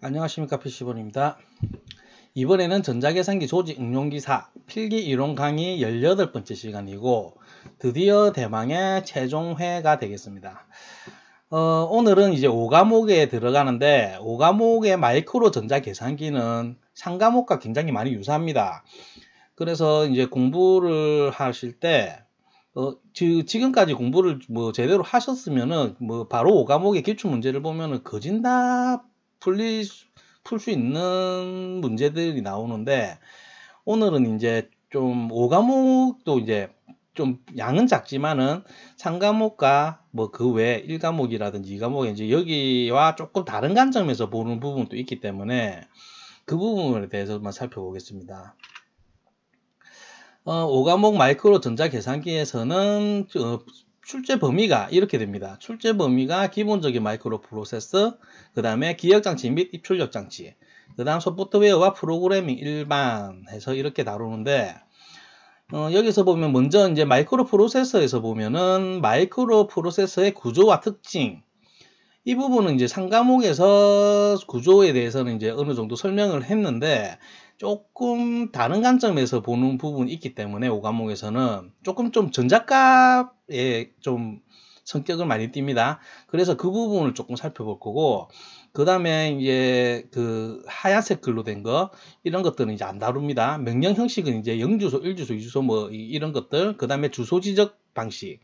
안녕하십니까, PC본입니다. 이번에는 전자계산기 조직 응용기사 필기 이론 강의 18번째 시간이고 드디어 대망의 최종회가 되겠습니다. 오늘은 이제 5과목에 들어가는데 5과목의 마이크로 전자계산기는 상과목과 굉장히 많이 유사합니다. 그래서 이제 공부를 하실 때 지금까지 공부를 제대로 하셨으면은 바로 5과목의 기출문제를 보면은 거진다 풀 수 있는 문제들이 나오는데, 오늘은 이제 좀 5과목도 이제 좀 양은 작지만은 3과목과 그 외 1과목이라든지 2과목에 이제 여기와 조금 다른 관점에서 보는 부분도 있기 때문에 그 부분에 대해서만 살펴보겠습니다. 5과목 마이크로 전자계산기에서는 출제 범위가 이렇게 됩니다. 출제 범위가 기본적인 마이크로 프로세서, 그 다음에 기억장치 및 입출력장치, 그 다음 소프트웨어와 프로그래밍 일반 해서 이렇게 다루는데, 여기서 보면 먼저 이제 마이크로 프로세서에서 보면은 마이크로 프로세서의 구조와 특징, 이 부분은 이제 3과목에서 구조에 대해서는 이제 어느 정도 설명을 했는데, 조금 다른 관점에서 보는 부분이 있기 때문에 5과목에서는 조금 좀 전자값에 좀 성격을 많이 띱니다. 그래서 그 부분을 조금 살펴볼 거고, 그 다음에 이제 그 하얀색 글로 된 거, 이런 것들은 이제 안 다룹니다. 명령 형식은 이제 0주소, 1주소, 2주소 이런 것들, 그 다음에 주소 지정 방식,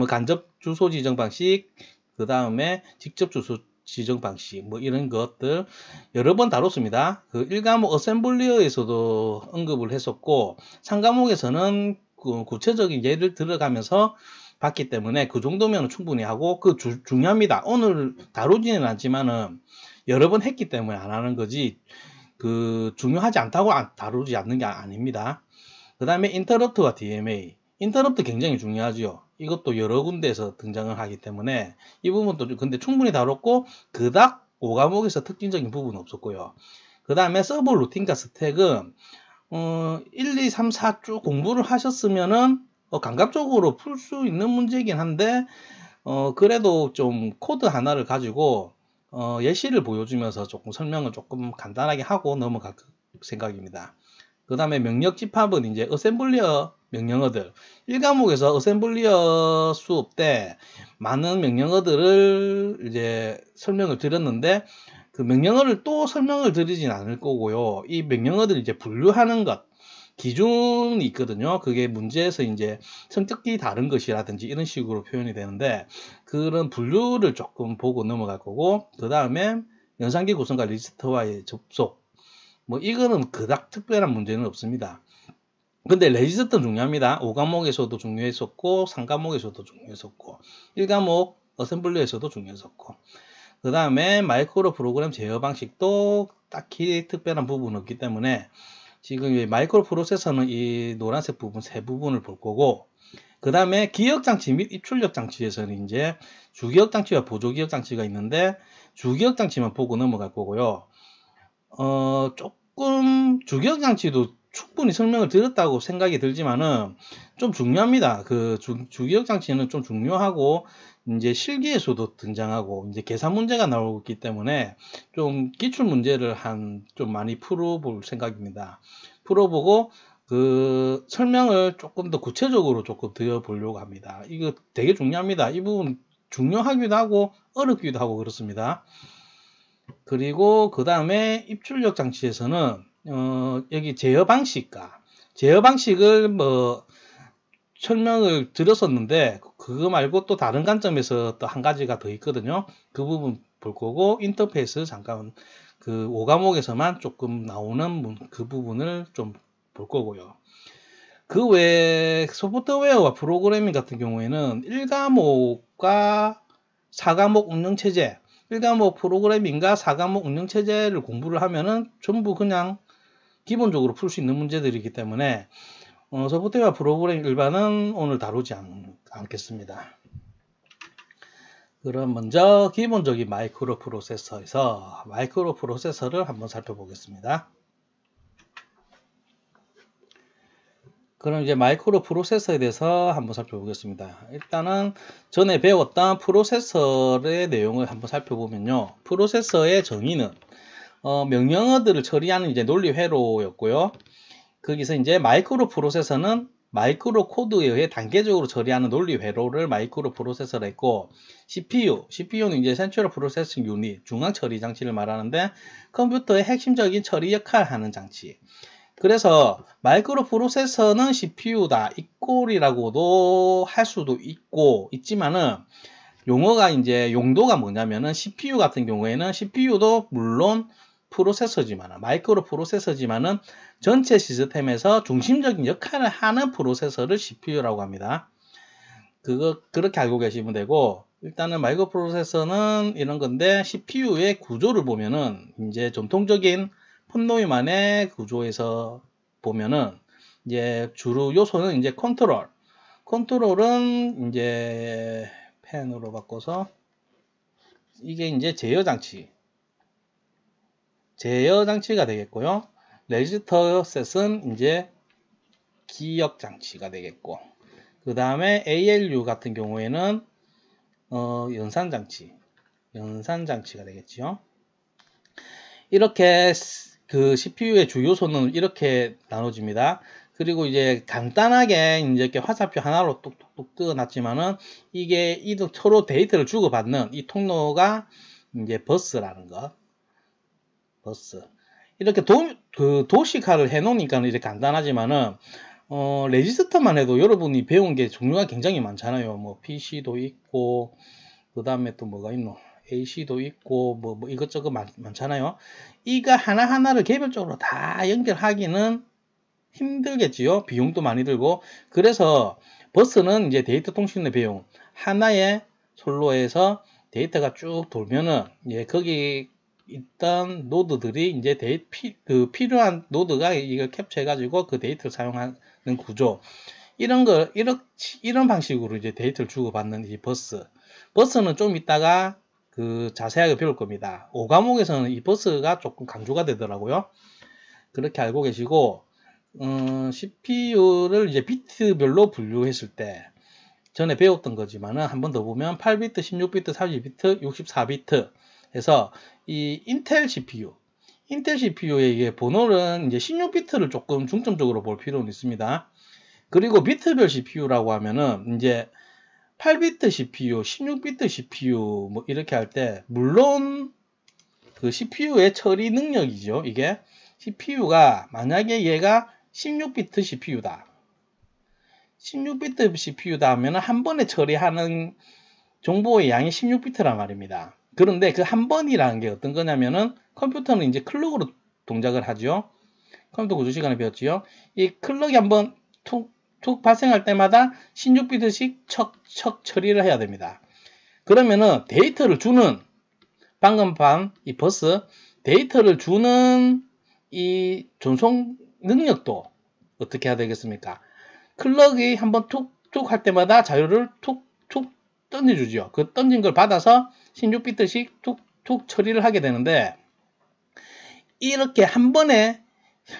간접 주소 지정 방식, 그 다음에 직접 주소 지정 방식, 이런 것들 여러 번 다뤘습니다. 그 1과목 어셈블리어에서도 언급을 했었고, 3과목에서는 구체적인 예를 들어가면서 봤기 때문에 그 정도면 충분히 하고, 중요합니다. 오늘 다루지는 않지만은 여러 번 했기 때문에 안 하는 거지, 중요하지 않다고 다루지 않는 게 아닙니다. 그 다음에 인터럽트와 DMA. 인터럽트 굉장히 중요하죠. 이것도 여러 군데에서 등장을 하기 때문에 이 부분도 근데 충분히 다뤘고, 그닥 5과목에서 특징적인 부분은 없었고요. 그 다음에 서브 루틴과 스택은 1, 2, 3, 4 쭉 공부를 하셨으면은 감각적으로 풀 수 있는 문제이긴 한데, 그래도 좀 코드 하나를 가지고 예시를 보여주면서 조금 설명을 조금 간단하게 하고 넘어갈 생각입니다. 그 다음에 명령 집합은 이제 어셈블리어 명령어들, 1과목에서 어셈블리어 수업 때 많은 명령어들을 이제 설명을 드렸는데, 그 명령어를 또 설명을 드리진 않을 거고요. 이 명령어들 이제 분류하는 것, 기준이 있거든요. 그게 문제에서 이제 성격이 다른 것이라든지 이런 식으로 표현이 되는데, 그런 분류를 조금 보고 넘어갈 거고, 그 다음에 연산기 구성과 리스트와의 접속, 이거는 그닥 특별한 문제는 없습니다. 근데 레지스터는 중요합니다. 5과목에서도 중요했었고, 3과목에서도 중요했었고, 1과목 어셈블리에서도 중요했었고, 그 다음에 마이크로 프로그램 제어 방식도 딱히 특별한 부분은 없기 때문에 지금 마이크로 프로세서는 이 노란색 부분 세 부분을 볼 거고, 그 다음에 기억장치 및 입출력 장치에서는 이제 주기억장치와 보조기억장치가 있는데, 주기억장치만 보고 넘어갈 거고요. 조금 주기억장치도 충분히 설명을 드렸다고 생각이 들지만은 좀 중요합니다. 주기억장치는 좀 중요하고, 이제 실기에서도 등장하고, 이제 계산 문제가 나오기 때문에 좀 기출 문제를 좀 많이 풀어볼 생각입니다. 풀어보고, 설명을 조금 더 구체적으로 조금 드려보려고 합니다. 이거 되게 중요합니다. 이 부분 중요하기도 하고, 어렵기도 하고 그렇습니다. 그리고 그 다음에 입출력 장치에서는 여기 제어 방식을 설명을 드렸었는데, 그거 말고 또 다른 관점에서 또 한 가지가 더 있거든요. 그 부분 볼 거고, 인터페이스 잠깐 5과목에서만 조금 나오는 그 부분을 좀 볼 거고요. 그 외에 소프트웨어와 프로그래밍 같은 경우에는 1과목과 4과목 운영체제, 1과목 프로그래밍과 4과목 운영체제를 공부를 하면은 전부 그냥 기본적으로 풀 수 있는 문제들이기 때문에 소프트웨어 프로그래밍 일반은 오늘 다루지 않겠습니다. 그럼 먼저 기본적인 마이크로 프로세서에서 마이크로 프로세서를 한번 살펴보겠습니다. 그럼 이제 마이크로 프로세서에 대해서 한번 살펴보겠습니다. 일단은 전에 배웠던 프로세서의 내용을 한번 살펴보면요. 프로세서의 정의는 명령어들을 처리하는 이제 논리 회로였고요. 거기서 이제 마이크로 프로세서는 마이크로 코드에 의해 단계적으로 처리하는 논리 회로를 마이크로 프로세서라 했고, CPU는 이제 센트럴 프로세싱 유닛, 중앙 처리 장치를 말하는데 컴퓨터의 핵심적인 처리 역할을 하는 장치. 그래서 마이크로 프로세서는 CPU다, 이꼴이라고도 할 수도 있지만은 용어가 이제 용도가 뭐냐면은 CPU 같은 경우에는 CPU도 물론 프로세서지만 마이크로 프로세서지만은 전체 시스템에서 중심적인 역할을 하는 프로세서를 CPU라고 합니다. 그렇게 알고 계시면 되고, 일단은 마이크로 프로세서는 이런 건데 CPU의 구조를 보면은 이제 전통적인 폰노이만의 구조에서 보면은 이제 주로 요소는 이제 컨트롤은 이제 펜으로 바꿔서 이게 이제 제어 장치가 되겠고요. 레지스터 셋은 이제 기억 장치가 되겠고, 그 다음에 ALU 같은 경우에는 연산 장치가 되겠죠. 이렇게 그 CPU의 주요소는 이렇게 나눠집니다. 그리고 이제 간단하게 이제 이렇게 화살표 하나로 뚝뚝뚝 뜯어놨지만은 이게 서로 데이터를 주고받는 이 통로가 이제 버스라는 것. 이렇게 도식화를 해놓으니까 이렇게 간단하지만은 레지스터만 해도 여러분이 배운 게 종류가 굉장히 많잖아요. 뭐 PC도 있고, 그 다음에 또 뭐가 있노? AC도 있고, 뭐 이것저것 많잖아요. 이거 하나하나를 개별적으로 다 연결하기는 힘들겠지요. 비용도 많이 들고. 그래서 버스는 이제 데이터 통신의 비용, 하나의 솔로에서 데이터가 쭉 돌면은, 예, 거기 있던 노드들이 이제 필요한 노드가 이걸 캡처해가지고 그 데이터를 사용하는 구조. 이런 방식으로 이제 데이터를 주고받는 이 버스는 좀 이따가 자세하게 배울 겁니다. 5과목에서는 이 버스가 조금 강조가 되더라고요. 그렇게 알고 계시고, CPU를 이제 비트별로 분류했을 때, 전에 배웠던 거지만은 한 번 더 보면 8비트, 16비트, 32비트, 64비트 해서 이 인텔 CPU의 이게 번호는 이제 16비트를 조금 중점적으로 볼 필요는 있습니다. 그리고 비트별 CPU라고 하면은 이제 8비트 CPU, 16비트 CPU 뭐 이렇게 할 때 물론 그 CPU의 처리 능력이죠. 이게 CPU가 만약에 얘가 16비트 CPU다. 16비트 CPU다 하면 한 번에 처리하는 정보의 양이 16비트란 말입니다. 그런데 그 한 번이라는 게 어떤 거냐면은 컴퓨터는 이제 클럭으로 동작을 하죠. 컴퓨터 구조 시간에 배웠지요. 이 클럭이 한번 툭 발생할 때마다 16비트씩 척 처리를 해야 됩니다. 그러면은 데이터를 주는 방금 이 버스 데이터를 주는 이 전송 능력도 어떻게 해야 되겠습니까? 클럭이 한번 툭툭 할 때마다 자료를 툭툭 던져주죠. 그 던진 걸 받아서 16비트씩 툭툭 처리를 하게 되는데, 이렇게 한 번에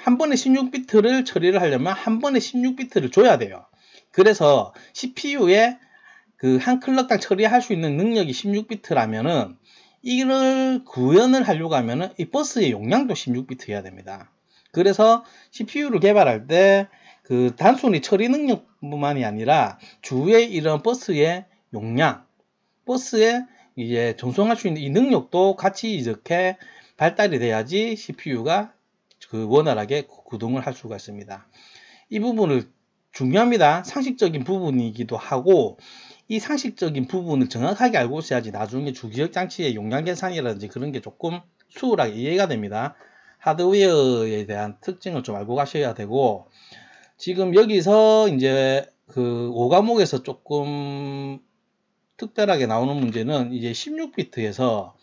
16비트를 처리를 하려면 한 번에 16비트를 줘야 돼요. 그래서 CPU에 그 한 클럭당 처리할 수 있는 능력이 16비트라면은 이걸 구현을 하려고 하면은 이 버스의 용량도 16비트여야 됩니다. 그래서 CPU를 개발할 때 그 단순히 처리 능력뿐만이 아니라 주위의 이런 버스의 용량, 버스에 이제 전송할 수 있는 이 능력도 같이 이렇게 발달이 돼야지 CPU가 원활하게 구동을 할 수가 있습니다. 이 부분을 중요합니다. 상식적인 부분이기도 하고, 이 상식적인 부분을 정확하게 알고 있어야지 나중에 주기억 장치의 용량 계산이라든지 그런 게 조금 수월하게 이해가 됩니다. 하드웨어에 대한 특징을 좀 알고 가셔야 되고, 지금 여기서 이제 그 5과목에서 조금 특별하게 나오는 문제는 이제 16비트에서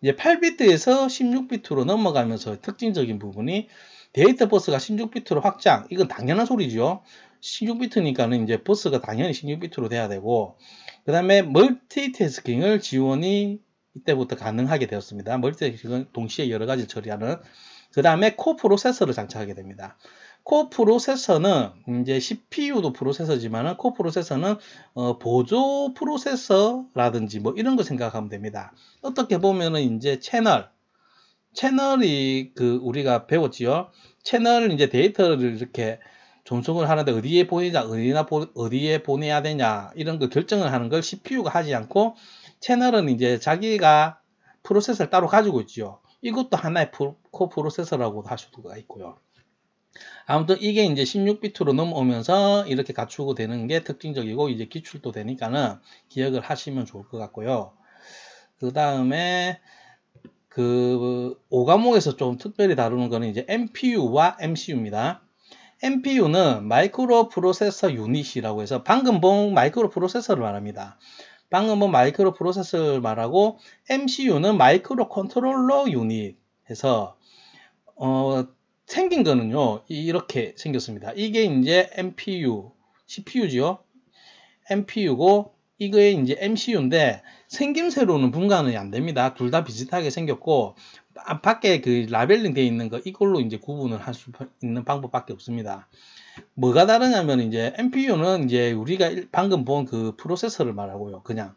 이제 8비트에서 16비트로 넘어가면서 특징적인 부분이 데이터 버스가 16비트로 확장. 이건 당연한 소리죠. 16비트니까는 이제 버스가 당연히 16비트로 돼야 되고, 그 다음에 멀티태스킹을 지원이 이때부터 가능하게 되었습니다. 멀티태스킹은 동시에 여러 가지를 처리하는. 그 다음에 코프로세서를 장착하게 됩니다. 코프로세서는 이제 CPU도 프로세서지만은 코프로세서는 보조 프로세서라든지 뭐 이런 거 생각하면 됩니다. 어떻게 보면은 이제 채널 채널이 우리가 배웠지요. 채널 이제 데이터를 이렇게 전송을 하는데 어디에 보내자, 어디에 보내야 되냐 이런 거 결정을 하는 걸 CPU가 하지 않고 채널은 이제 자기가 프로세서를 따로 가지고 있죠. 이것도 하나의 코 프로세서라고 할 수가 있고요. 아무튼 이게 이제 16비트로 넘어오면서 이렇게 갖추고 되는 게 특징적이고 이제 기출도 되니까는 기억을 하시면 좋을 것 같고요. 그 다음에 5과목에서 좀 특별히 다루는 거는 이제 MPU와 MCU입니다. MPU는 마이크로 프로세서 유닛이라고 해서 방금 본 마이크로 프로세서를 말합니다. 방금 본 마이크로 프로세서를 말하고 MCU는 마이크로 컨트롤러 유닛 해서 생긴 거는요 이렇게 생겼습니다. 이게 이제 MPU, CPU지요. MPU고 이거에 이제 MCU인데 생김새로는 분간이 안 됩니다. 둘 다 비슷하게 생겼고 밖에 그 라벨링 되어 있는 거 이걸로 이제 구분을 할 수 있는 방법밖에 없습니다. 뭐가 다르냐면 이제 MPU는 이제 우리가 방금 본 그 프로세서를 말하고요. 그냥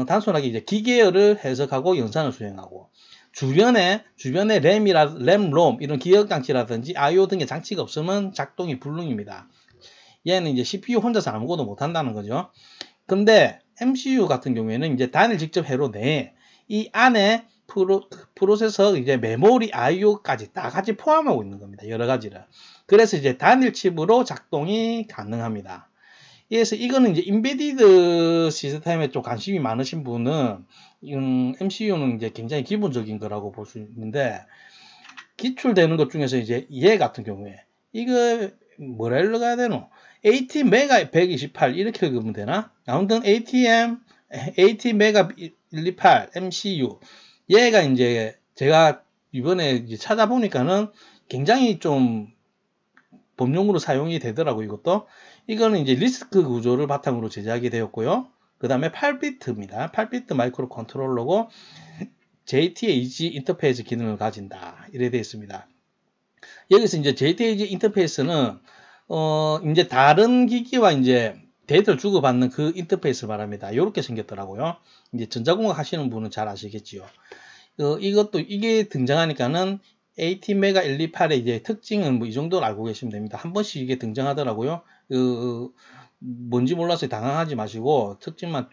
단순하게 이제 기계열을 해석하고 연산을 수행하고 주변에 램, 롬 이런 기억 장치라든지 I/O 등의 장치가 없으면 작동이 불능입니다. 얘는 이제 CPU 혼자서 아무것도 못 한다는 거죠. 근데 MCU 같은 경우에는 이제 단일 직접 회로 내에 이 안에 프로세서 이제 메모리 I/O까지 다 같이 포함하고 있는 겁니다. 여러 가지를. 그래서 이제 단일 칩으로 작동이 가능합니다. 그래서 이거는 이제 인베디드 시스템에 좀 관심이 많으신 분은 MCU는 이제 굉장히 기본적인 거라고 볼 수 있는데 기출되는 것 중에서 이제 얘 같은 경우에 이거 뭐라 읽어야 되노? AT 메가 128 이렇게 읽으면 되나? 아무튼 AT 메가 128 MCU 얘가 이제 제가 이번에 이제 찾아보니까는 굉장히 좀 범용으로 사용이 되더라고 이것도. 이거는 이제 리스크 구조를 바탕으로 제작이 되었고요. 그 다음에 8비트입니다. 8비트 마이크로 컨트롤러고 JTAG 인터페이스 기능을 가진다. 이래 되어 있습니다. 여기서 이제 JTAG 인터페이스는 이제 다른 기기와 이제 데이터를 주고받는 그 인터페이스를 말합니다. 이렇게 생겼더라고요. 이제 전자공학 하시는 분은 잘 아시겠지요. 이게 등장하니까는 AT메가 128의 이제 특징은 뭐 이 정도로 알고 계시면 됩니다. 한 번씩 이게 등장하더라고요. 뭔지 몰라서 당황하지 마시고 특징만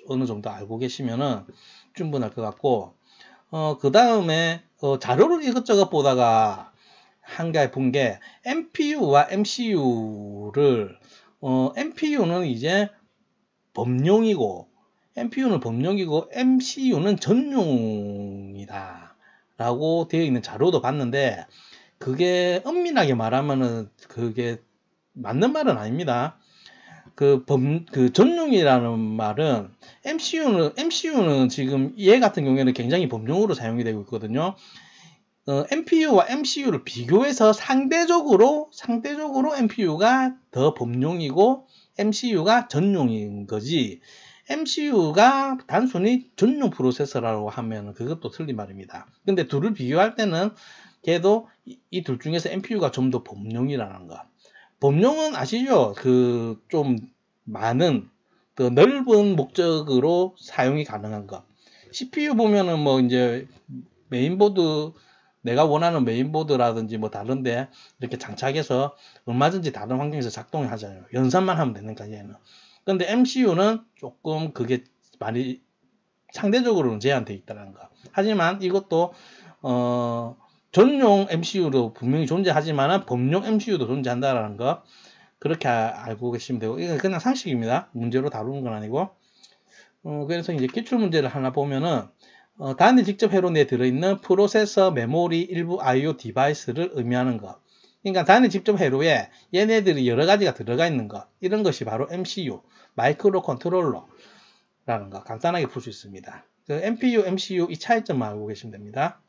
어느 정도 알고 계시면은 충분할 것 같고, 그 다음에 자료를 이것저것 보다가 한가해 본 게 MPU와 MCU를 MPU는 이제 범용이고 MCU는 전용이다 라고 되어 있는 자료도 봤는데 그게 엄밀하게 말하면은 그게 맞는 말은 아닙니다. 그 전용이라는 말은 MCU는 지금 얘 같은 경우에는 굉장히 범용으로 사용이 되고 있거든요. MPU와 MCU를 비교해서 상대적으로 MPU가 더 범용이고 MCU가 전용인 거지. MCU가 단순히 전용 프로세서라고 하면 그것도 틀린 말입니다. 근데 둘을 비교할 때는 걔도 이 둘 중에서 MPU가 좀 더 범용이라는 거. 범용은 아시죠? 좀 많은 넓은 목적으로 사용이 가능한 거. CPU 보면은 뭐 이제 메인보드 내가 원하는 메인보드라든지 뭐 다른데 이렇게 장착해서 얼마든지 다른 환경에서 작동을 하잖아요. 연산만 하면 되니까 얘는. 근데 MCU는 조금 그게 많이 상대적으로는 제한되어 있다는 거. 하지만 이것도 전용 MCU도 분명히 존재하지만 범용 MCU도 존재한다는 거 그렇게 알고 계시면 되고 이건 그냥 상식입니다. 문제로 다루는 건 아니고. 그래서 이제 기출 문제를 하나 보면은 단일 직접 회로 내에 들어있는 프로세서 메모리 일부 I/O 디바이스를 의미하는 것. 그러니까 단일 직접 회로에 얘네들이 여러 가지가 들어가 있는 것. 이런 것이 바로 MCU, 마이크로 컨트롤러라는 거. 간단하게 풀 수 있습니다. MPU, MCU 이 차이점만 알고 계시면 됩니다.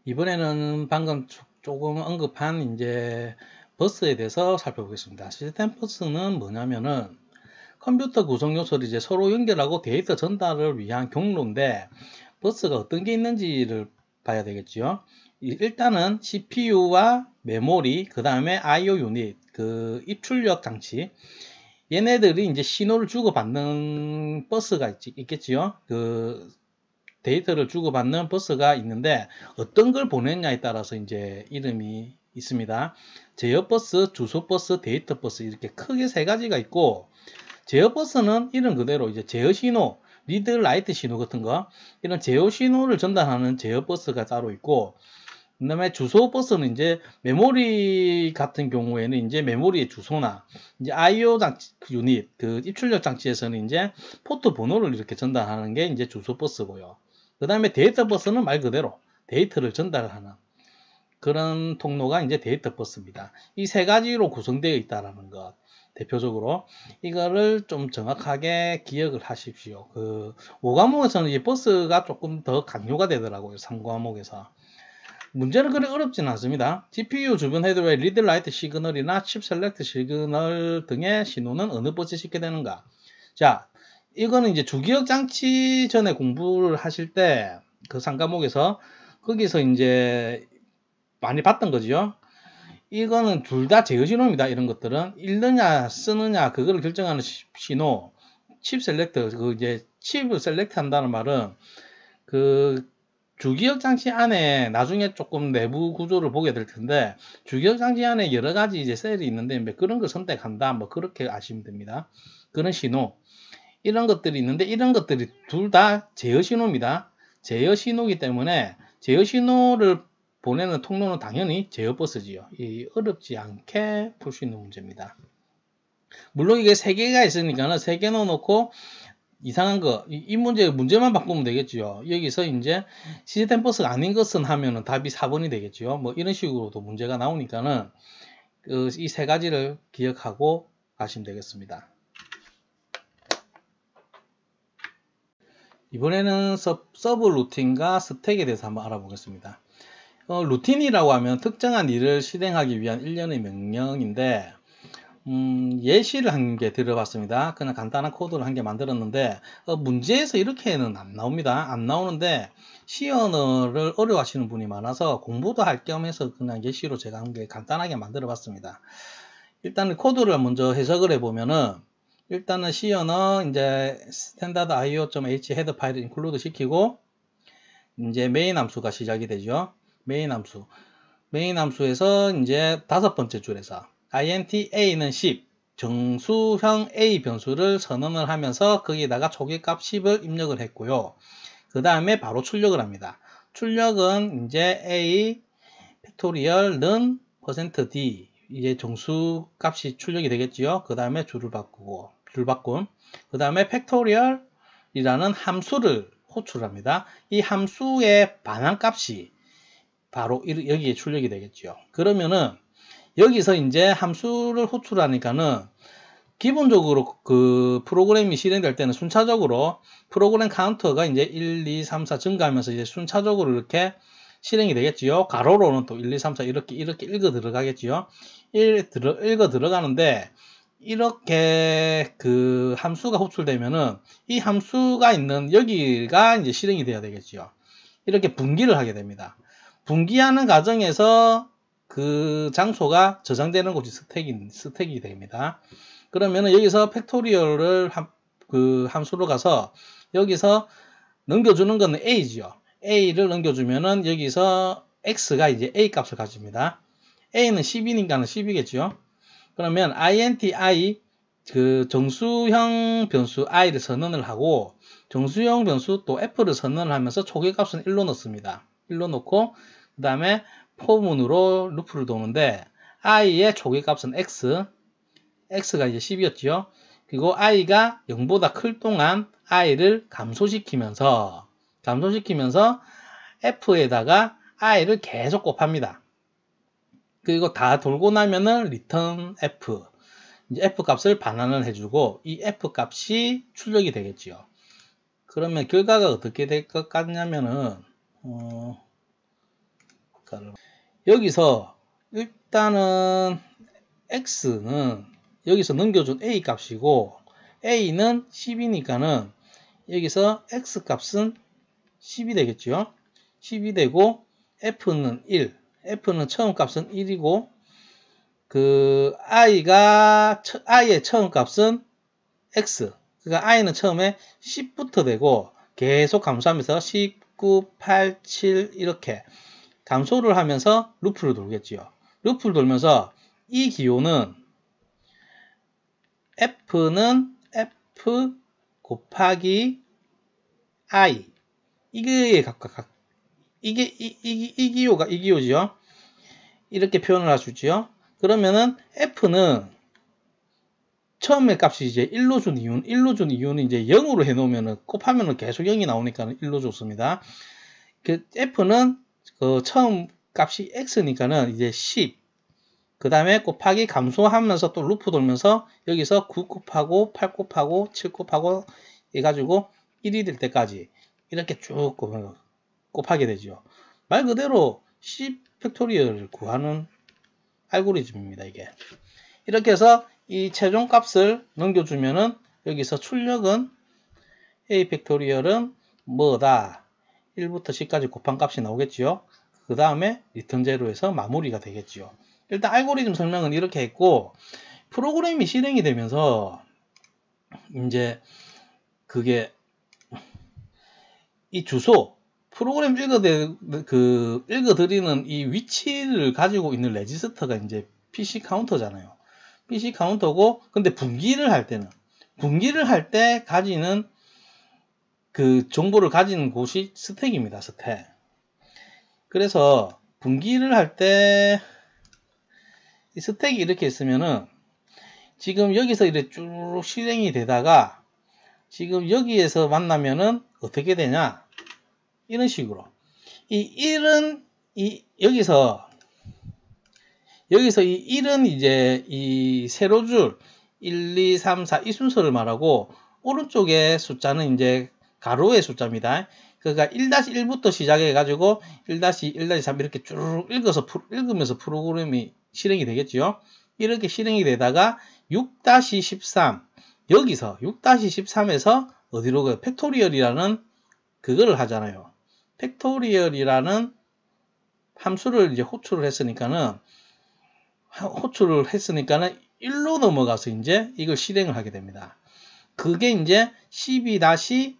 이번에는 방금 조금 언급한 이제 버스에 대해서 살펴보겠습니다. 시스템 버스는 뭐냐면은 컴퓨터 구성 요소를 이제 서로 연결하고 데이터 전달을 위한 경로인데 버스가 어떤 게 있는지를 봐야 되겠죠. 일단은 CPU와 메모리, 그 다음에 I/O 유닛, 입출력 장치 얘네들이 이제 신호를 주고받는 버스가 있겠지요. 그 데이터를 주고받는 버스가 있는데 어떤 걸 보냈냐에 따라서 이제 이름이 있습니다. 제어 버스, 주소 버스, 데이터 버스 이렇게 크게 세 가지가 있고, 제어 버스는 이름 그대로 이제 제어 신호, 리드 라이트 신호 같은 거, 이런 제어 신호를 전달하는 제어 버스가 따로 있고, 그 다음에 주소 버스는 이제 메모리 같은 경우에는 이제 메모리의 주소나 이제 IO 장치 유닛, 그 입출력 장치에서는 이제 포트 번호를 이렇게 전달하는 게 이제 주소 버스고요. 그 다음에 데이터 버스는 말 그대로 데이터를 전달하는 그런 통로가 이제 데이터 버스입니다. 이 세 가지로 구성되어 있다라는 것. 대표적으로 이거를 좀 정확하게 기억을 하십시오. 그 5과목에서는 이 버스가 조금 더 강조가 되더라고요. 3과목에서. 문제는 그리 어렵지는 않습니다. GPU 주변 헤드웨이 리드 라이트 시그널이나 칩 셀렉트 시그널 등의 신호는 어느 버스에 싣게 되는가? 자, 이거는 이제 주기억 장치 전에 공부를 하실 때 그 3과목에서 거기서 이제 많이 봤던 거죠. 이거는 둘 다 제어 신호입니다. 이런 것들은 읽느냐 쓰느냐 그거를 결정하는 신호. 칩 셀렉트, 그 이제 칩을 셀렉트 한다는 말은 그 주기억 장치 안에 나중에 조금 내부 구조를 보게 될 텐데, 주기억 장치 안에 여러 가지 이제 셀이 있는데 그런 걸 선택한다, 뭐 그렇게 아시면 됩니다. 그런 신호, 이런 것들이 있는데 이런 것들이 둘 다 제어 신호입니다. 제어 신호이기 때문에 제어 신호를 보내는 통로는 당연히 제어 버스지요. 이 어렵지 않게 풀 수 있는 문제입니다. 물론 이게 세 개가 있으니까는 세 개 넣어놓고 이상한 거, 이 문제만 바꾸면 되겠죠. 여기서 이제 시스템 버스가 아닌 것은 하면은 답이 4번이 되겠죠. 뭐 이런 식으로도 문제가 나오니까는 이 세 가지를 기억하고 가시면 되겠습니다. 이번에는 서브 루틴과 스택에 대해서 한번 알아보겠습니다. 루틴이라고 하면 특정한 일을 실행하기 위한 일련의 명령인데, 예시를 한 개 들어봤습니다. 그냥 간단한 코드를 한 개 만들었는데, 문제에서 이렇게는 안 나옵니다. 안 나오는데, C 언어를 어려워하시는 분이 많아서 공부도 할 겸해서 그냥 예시로 제가 한 개 간단하게 만들어 봤습니다. 일단은 코드를 먼저 해석을 해보면은, 일단은 C 언어 이제 standard io.h 헤더 파일을 인클루드 시키고, 이제 메인 함수가 시작이 되죠. 메인 함수에서 이제 다섯 번째 줄에서 int a는 10, 정수형 a 변수를 선언을 하면서 거기에다가 초기값 10을 입력을 했고요. 그 다음에 바로 출력을 합니다. 출력은 이제 a 팩토리얼는 %d, 이제 정수값이 출력이 되겠지요. 그 다음에 줄을 바꾸고, 줄바꿈. 그 다음에 팩토리얼이라는 함수를 호출합니다. 이 함수의 반환값이 바로 여기에 출력이 되겠죠. 그러면은 여기서 이제 함수를 호출하니까는 기본적으로 그 프로그램이 실행될 때는 순차적으로 프로그램 카운터가 이제 1, 2, 3, 4 증가하면서 이제 순차적으로 이렇게 실행이 되겠지요. 가로로는 또 1, 2, 3, 4 이렇게 읽어 들어가겠지요. 읽어 들어가는데, 이렇게 그 함수가 호출되면은 이 함수가 있는 여기가 이제 실행이 돼야 되겠지요. 이렇게 분기를 하게 됩니다. 분기하는 과정에서 그 장소가 저장되는 곳이 스택이 됩니다. 그러면은 여기서 팩토리얼을 그 함수로 가서 여기서 넘겨주는 거는 a지요. a를 넘겨주면은 여기서 x가 이제 a 값을 가집니다. a는 10이니까는 10이겠죠. 그러면 int i 그 정수형 변수 i를 선언을 하고, 정수형 변수 또 f를 선언을 하면서 초기값은 1로 넣습니다. 1로 넣고 그 다음에 포문으로 루프를 도는데, i의 초기값은 x가 이제 10이었죠. 그리고 i가 0보다 클 동안 i를 감소시키면서 f에다가 i를 계속 곱합니다. 그리고 다 돌고 나면은 return f, 이제 f 값을 반환을 해주고 이 f 값이 출력이 되겠지요. 그러면 결과가 어떻게 될 것 같냐면은 여기서 일단은 x는 여기서 넘겨준 a 값이고, a는 10이니까는 여기서 x 값은 10이 되겠죠. 10이 되고 f는 1, f는 처음 값은 1이고, i의 처음 값은 x. 그러니까 i는 처음에 10부터 되고 계속 감소하면서 19, 8, 7 이렇게 감소를 하면서 루프를 돌겠지요. 루프를 돌면서 이 기호는 f는 f 곱하기 i 이게 각각 이 기호가 이 기호지요. 이렇게 표현을 할 수 있지요. 그러면은 f는 처음에 값이 이제 1로 준 이유는 이제 0으로 해놓으면은 곱하면은 계속 0이 나오니까 1로 줬습니다. 그 f는 처음 값이 x니까는 이제 10. 그 다음에 곱하기 감소하면서 또 루프 돌면서 여기서 9 곱하고 8 곱하고 7 곱하고 해가지고 1이 될 때까지 이렇게 쭉 곱하게 되죠. 말 그대로 10 팩토리얼을 구하는 알고리즘입니다. 이게 이렇게 해서 이 최종 값을 넘겨주면은 여기서 출력은 a 팩토리얼은 뭐다 1부터 10까지 곱한 값이 나오겠지요. 그 다음에 리턴 제로에서 마무리가 되겠지요. 일단 알고리즘 설명은 이렇게 했고, 프로그램이 실행이 되면서 이제 그게 이 주소 프로그램 읽어드리는 이 위치를 가지고 있는 레지스터가 이제 PC 카운터잖아요. PC 카운터고, 근데 분기를 할 때 가지는 그 정보를 가지는 곳이 스택입니다. 스택. 그래서 분기를 할 때 이 스택이 이렇게 있으면은 지금 여기서 이렇게 쭉 실행이 되다가 지금 여기에서 만나면은 어떻게 되냐? 이런 식으로. 여기서 이 1은 이제 이 세로줄 1, 2, 3, 4 이 순서를 말하고 오른쪽에 숫자는 이제 가로의 숫자입니다. 그러니까 1-1부터 시작해 가지고 1-2, 1-3 이렇게 쭉 읽으면서 프로그램이 실행이 되겠죠. 이렇게 실행이 되다가 6-13 여기서 6-13에서 어디로 가요? 팩토리얼이라는 그거를 하잖아요. 팩토리얼이라는 함수를 이제 호출을 했으니까는 1로 넘어가서 이제 이걸 실행을 하게 됩니다. 그게 이제 12-5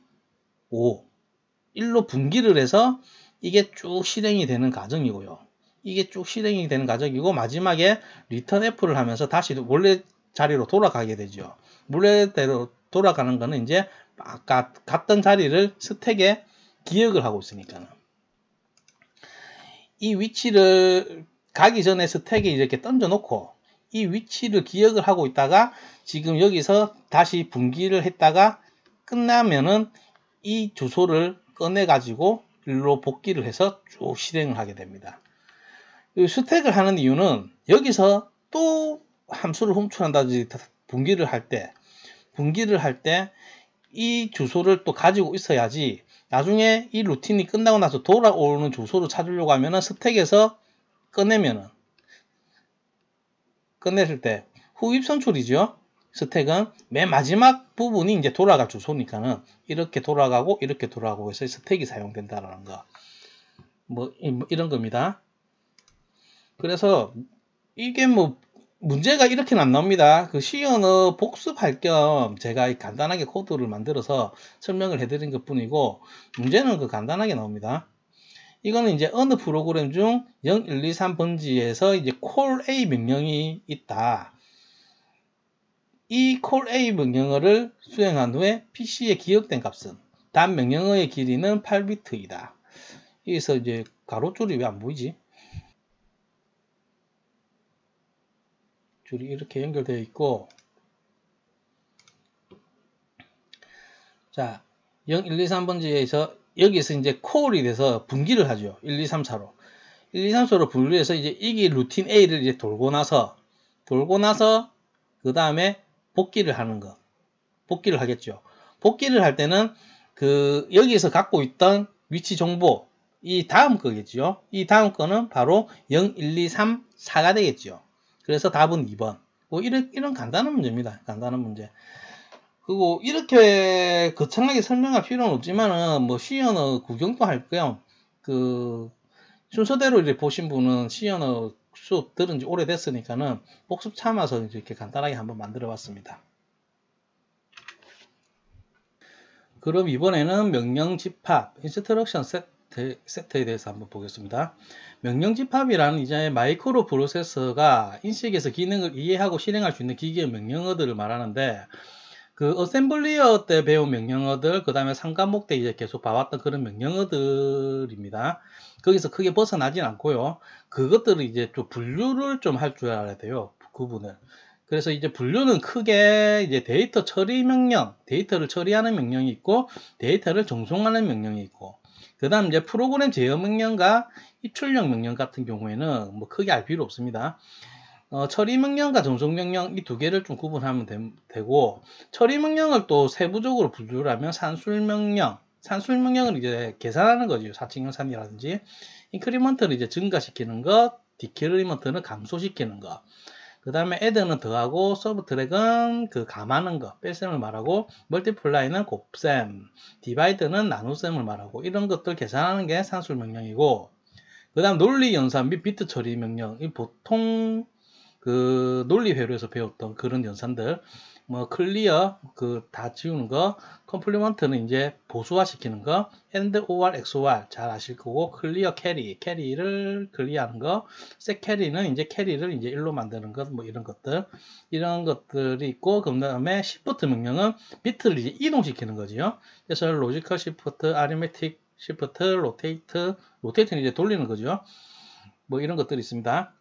1로 분기를 해서 이게 쭉 실행이 되는 과정이고요. 이게 쭉 실행이 되는 과정이고 마지막에 리턴 F를 하면서 다시 원래 자리로 돌아가게 되죠. 원래대로 돌아가는 거는 이제 아까 갔던 자리를 스택에 기억을 하고 있으니까는 이 위치를 가기 전에 스택에 이렇게 던져 놓고 이 위치를 기억을 하고 있다가 지금 여기서 다시 분기를 했다가 끝나면은 이 주소를 꺼내 가지고 일로 복귀를 해서 쭉 실행을 하게 됩니다. 스택을 하는 이유는 여기서 또 함수를 훔쳐낸다든지 분기를 할 때 이 주소를 또 가지고 있어야지 나중에 이 루틴이 끝나고 나서 돌아오는 주소를 찾으려고 하면은 스택에서 꺼냈을 때 후입 선출이죠. 스택은 맨 마지막 부분이 이제 돌아갈 주소니까는 이렇게 돌아가고 이렇게 돌아가고 해서 스택이 사용된다라는 거. 뭐 이런 겁니다. 그래서 이게 뭐 문제가 이렇게는 안 나옵니다. 그 C 언어 복습할 겸 제가 간단하게 코드를 만들어서 설명을 해드린 것 뿐이고 문제는 그 간단하게 나옵니다. 이거는 이제 어느 프로그램 중 0, 1, 2, 3 번지에서 이제 call A 명령이 있다. 이 call A 명령어를 수행한 후에 PC에 기억된 값은 단 명령어의 길이는 8비트이다. 여기서 이제 가로줄이 왜 안 보이지? 줄이 이렇게 연결되어 있고 자 0, 1, 2, 3번지에서 여기서 이제 콜이 돼서 분기를 하죠. 1, 2, 3, 4로 1, 2, 3, 4로 분류해서 이제 이게 루틴 A를 이제 돌고 나서 그 다음에 복귀를 하는 거 복귀를 하겠죠. 복귀를 할 때는 그 여기서 갖고 있던 위치 정보 이 다음 거겠죠. 이 다음 거는 바로 0, 1, 2, 3, 4가 되겠죠. 그래서 답은 2번. 뭐 이런 간단한 문제입니다. 간단한 문제. 그리고 이렇게 거창하게 설명할 필요는 없지만은 뭐 C 언어 구경도 할 겸 그 순서대로 이렇게 보신 분은 C 언어 복습 들은 지 오래됐으니까는 복습 참아서 이렇게 간단하게 한번 만들어 봤습니다. 그럼 이번에는 명령 집합, 인스트럭션 세트에 대해서 한번 보겠습니다. 명령 집합이라는 이제 마이크로 프로세서가 인식에서 기능을 이해하고 실행할 수 있는 기계의 명령어들을 말하는데, 그 어셈블리어 때 배운 명령어들, 그 다음에 상과목 때 이제 계속 봐왔던 그런 명령어들입니다. 거기서 크게 벗어나진 않고요. 그것들을 이제 좀 분류를 좀 할 줄 알아야 돼요. 구분을. 그래서 이제 분류는 크게 이제 데이터 처리 명령, 데이터를 처리하는 명령이 있고, 데이터를 전송하는 명령이 있고, 그 다음 이제 프로그램 제어 명령과 입출력 명령 같은 경우에는 뭐 크게 알 필요 없습니다. 처리 명령과 전송 명령 이 두 개를 좀 구분하면 되고, 처리 명령을 또 세부적으로 분류를 하면 산술 명령, 산술 명령을 이제 계산하는 거죠. 사칙 연산이라든지, 인크리먼트를 이제 증가시키는 것, 디크리먼트는 감소시키는 것. 그 다음에 add는 더하고, 서브트랙은 그 감하는 거, 뺄셈을 말하고, 멀티플라이는 곱셈, 디바이드는 나눗셈을 말하고, 이런 것들 계산하는 게 산술 명령이고, 그 다음 논리 연산 및 비트 처리 명령, 이 보통 그 논리 회로에서 배웠던 그런 연산들, 뭐 클리어 그 다 지우는 거, 컴플리먼트는 이제 보수화 시키는 거, and or xor 잘 아실 거고, 클리어 캐리, 캐리를 클리어하는 거, 셋 캐리는 이제 캐리를 이제 1로 만드는 것, 뭐 이런 것들이 있고, 그 다음에 시프트 명령은 비트를 이제 이동시키는 거지요. 그래서 로지컬 시프트, 아리메틱 시프트, 로테이트는 이제 돌리는 거죠. 뭐 이런 것들이 있습니다.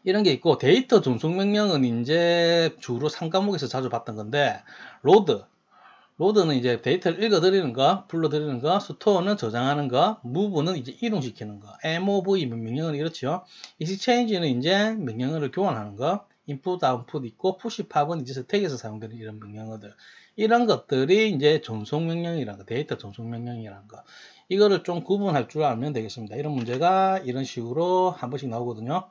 이런 게 있고, 데이터 전송 명령은 이제 주로 상과목에서 자주 봤던 건데, 로드는 이제 데이터를 읽어드리는 거, 불러드리는 거, 스토어는 저장하는 거, 무브는 이제 이동시키는 거, mov 명령은 이렇죠. exchange는 이제 명령어를 교환하는 거, 인풋, 아웃풋 있고, 푸시팝은 이제 스택에서 사용되는 이런 명령어들. 이런 것들이 이제 전송 명령이라는 거, 데이터 전송 명령이라는 거. 이거를 좀 구분할 줄 알면 되겠습니다. 이런 문제가 이런 식으로 한 번씩 나오거든요.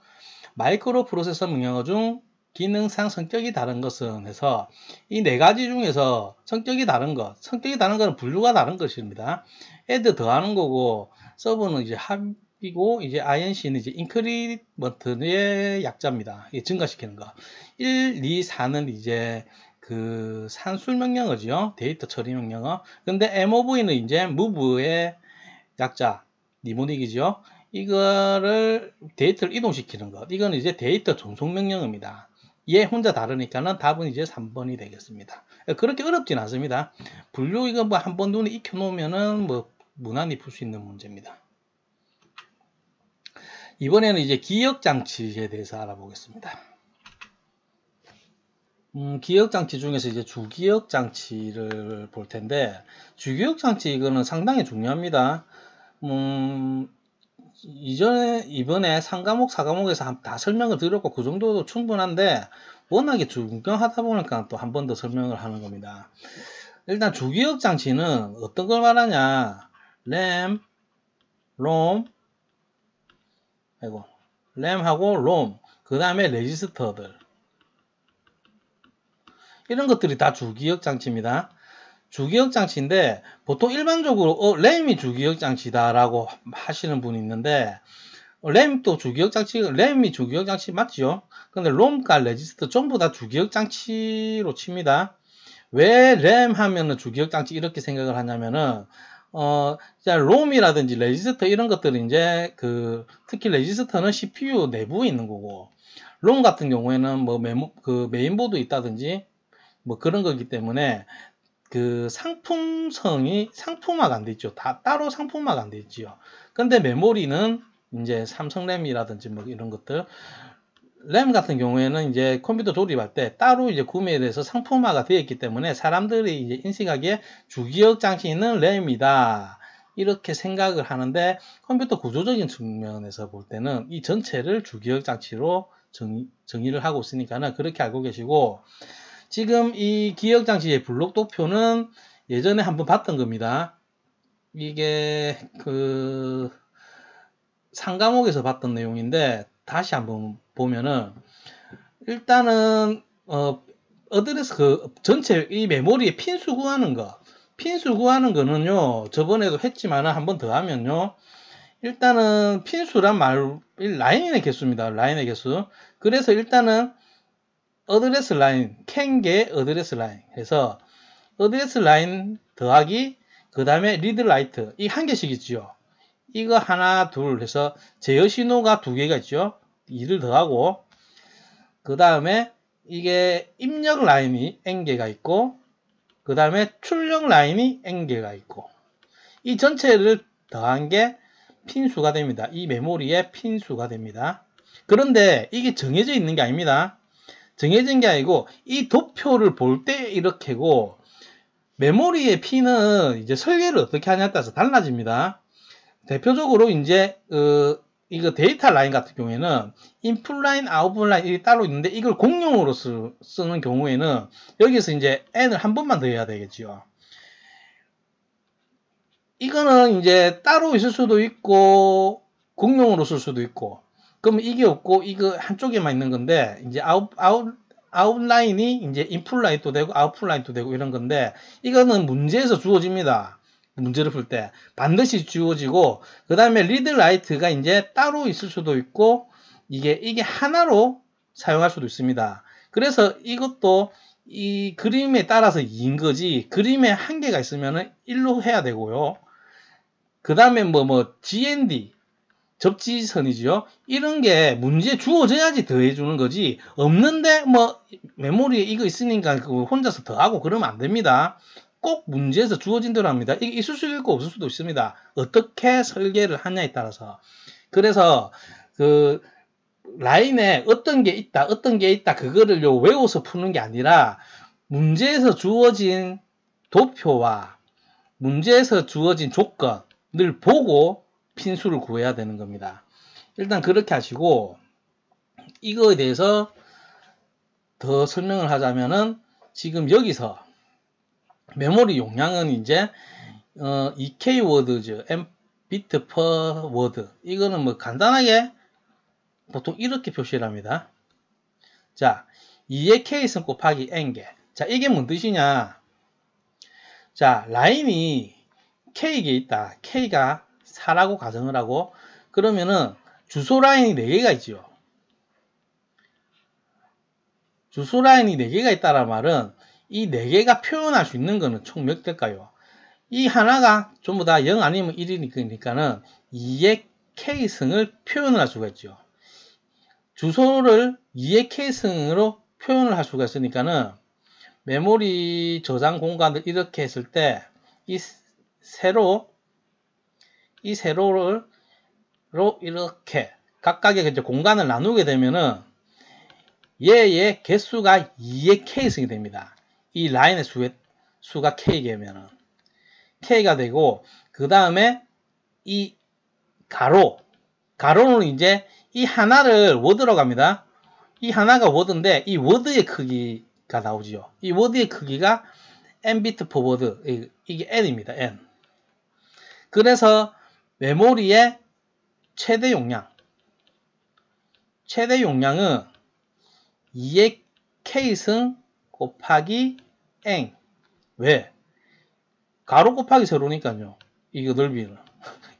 마이크로 프로세서 명령어 중 기능상 성격이 다른 것은 해서 이 네 가지 중에서 성격이 다른 거는 분류가 다른 것입니다. add 더하는 거고, 서브는 이제 합이고, 이제 inc는 이제 인크리먼트의 약자입니다. 이게 증가시키는 거. 1, 2, 4는 이제 그 산술 명령어죠. 데이터 처리 명령어. 근데 mov는 이제 move의 약자, 니모닉이죠. 이거를 데이터를 이동시키는 것. 이거는 이제 데이터 전송 명령어입니다. 얘 혼자 다르니까는 답은 이제 3번이 되겠습니다. 그렇게 어렵진 않습니다. 분류 이거 뭐 한번 눈에 익혀 놓으면은 뭐 무난히 풀 수 있는 문제입니다. 이번에는 이제 기억 장치에 대해서 알아보겠습니다. 기억 장치 중에서 이제 주기억 장치를 볼 텐데, 주기억 장치 이거는 상당히 중요합니다. 이번에 3과목, 4과목에서 다 설명을 드렸고, 그 정도도 충분한데, 워낙에 중요하다 보니까 또 한 번 더 설명을 하는 겁니다. 일단 주기억 장치는 어떤 걸 말하냐, 램, 램하고 롬, 그 다음에 레지스터들. 이런 것들이 다 주기억 장치입니다. 주기억 장치인데, 보통 일반적으로 램이 주기억 장치다라고 하시는 분이 있는데, 램도 주기억 장치, 램이 주기억 장치 맞죠? 근데 롬과 레지스터 전부 다 주기억 장치로 칩니다. 왜 램 하면은 주기억 장치 이렇게 생각을 하냐면은, 롬이라든지 레지스터 이런 것들은 이제 특히 레지스터는 CPU 내부에 있는 거고, 롬 같은 경우에는 뭐 메인보드 있다든지 뭐 그런 거기 때문에 그 상품성이 상품화가 안 돼 있죠. 다 따로 상품화가 안 돼 있지요. 근데 메모리는 이제 삼성 램이라든지 뭐 이런 것들, 램 같은 경우에는 이제 컴퓨터 조립할 때 따로 이제 구매에 대해서 상품화가 되어 있기 때문에 사람들이 이제 인식하기에 주기억 장치는 램이다, 이렇게 생각을 하는데, 컴퓨터 구조적인 측면에서 볼 때는 이 전체를 주기억 장치로 정의를 하고 있으니까는 그렇게 알고 계시고, 지금 이 기억 장치의 블록 도표는 예전에 한번 봤던 겁니다. 이게 상과목에서 봤던 내용인데, 다시 한번 보면은, 일단은 어드레스 전체 이 메모리에 핀수 구하는 거는요, 저번에도 했지만 한 번 더 하면요, 일단은 핀수란 말 라인의 개수입니다. 라인의 개수. 그래서 일단은 어드레스 라인, 캔게 어드레스 라인 해서 어드레스 라인 더하기 그 다음에 리드 라이트 이 한 개씩 있죠. 이거 하나 둘 해서 제어 신호가 두 개가 있죠. 이를 더하고 그 다음에 이게 입력 라인이 n개가 있고 그 다음에 출력 라인이 n개가 있고 이 전체를 더한 게 핀수가 됩니다. 이 메모리의 핀수가 됩니다. 그런데 이게 정해져 있는 게 아닙니다. 정해진 게 아니고 이 도표를 볼 때 이렇게고 메모리의 핀은 이제 설계를 어떻게 하냐에 따라서 달라집니다. 대표적으로 이제 이거 데이터 라인 같은 경우에는 인풋 라인, 아웃풋 라인 이 따로 있는데 이걸 공용으로 쓰는 경우에는 여기서 이제 n을 한 번만 더 해야 되겠죠. 이거는 이제 따로 있을 수도 있고 공용으로 쓸 수도 있고 그러면 이게 없고 이거 한쪽에만 있는 건데 이제 아웃라인이 이제 인풋 라인도 되고 아웃풋 라인도 되고 이런 건데 이거는 문제에서 주어집니다. 문제를 풀 때 반드시 주어지고 그 다음에 리드 라이트가 이제 따로 있을 수도 있고 이게 하나로 사용할 수도 있습니다. 그래서 이것도 이 그림에 따라서 2인 거지 그림에 한계가 있으면 1로 해야 되고요. 그 다음에 GND 접지선이죠. 이런 게 문제에 주어져야지 더해주는 거지 없는데 메모리에 이거 있으니까 혼자서 더하고 그러면 안 됩니다. 꼭 문제에서 주어진 대로 합니다. 이게 있을 수도 있고 없을 수도 있습니다. 어떻게 설계를 하냐에 따라서. 그래서 그 라인에 어떤 게 있다 그거를 외워서 푸는 게 아니라 문제에서 주어진 도표와 문제에서 주어진 조건을 보고 핀수를 구해야 되는 겁니다. 일단 그렇게 하시고 이거에 대해서 더 설명을 하자면은 지금 여기서 메모리 용량은 이제 EK 워드죠. Mbit per word. 이거는 간단하게 보통 이렇게 표시를 합니다. 자, 2의 K승 곱하기 N개. 자, 이게 뭔 뜻이냐? 자, 라인이 K개 있다. K가 4라고 가정을 하고 그러면은 주소 라인이 4개가 있죠. 주소 라인이 4개가 있다는 말은 이 4개가 표현할 수 있는 거는 총 몇 개일까요? 이 하나가 전부 다 0 아니면 1이니까는 2의 K승을 표현을 할 수가 있죠. 주소를 2의 K승으로 표현을 할 수가 있으니까는 메모리 저장 공간을 이렇게 했을 때 이 세로를 이렇게 각각의 이제 공간을 나누게 되면은 얘의 개수가 2의 K승이 됩니다. 이 라인의 수가 K개면은 K가 되고 그 다음에 이 가로는 이제 이 하나를 워드로 갑니다. 이 하나가 워드인데 이 워드의 크기가 나오지요. 이 워드의 크기가 Mbit per word 이게 N입니다. N. 그래서 메모리의 최대 용량은 2의 K승 곱하기 N. 왜? 가로 곱하기 세로니까요. 이거 넓이는.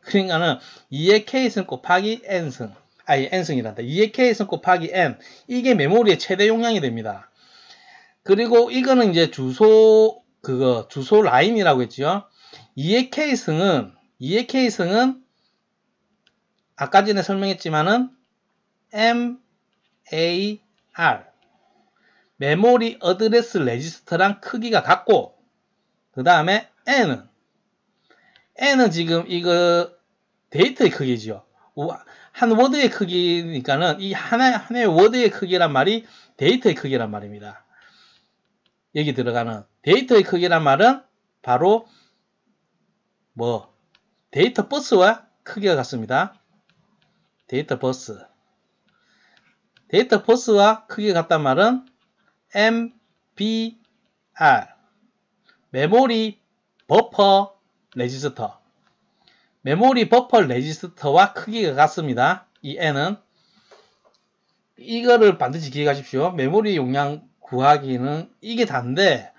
그러니까는 2의 K승 곱하기 N승. N승이란다. 2의 K승 곱하기 N. 이게 메모리의 최대 용량이 됩니다. 그리고 이거는 이제 주소 라인이라고 했죠. 2의 K승은 아까 전에 설명했지만은 MAR 메모리 어드레스 레지스터랑 크기가 같고 그 다음에 N은 지금 이거 데이터의 크기죠. 한 워드의 크기니까는 이 하나의 워드의 크기란 말이 데이터의 크기란 말입니다. 여기 들어가는 데이터의 크기란 말은 바로 데이터 버스와 크기가 같습니다. 데이터 버스와 크기가 같단 말은 MBR 메모리 버퍼 레지스터와 크기가 같습니다. 이 N은 이거를 반드시 기억하십시오. 메모리 용량 구하기는 이게 단데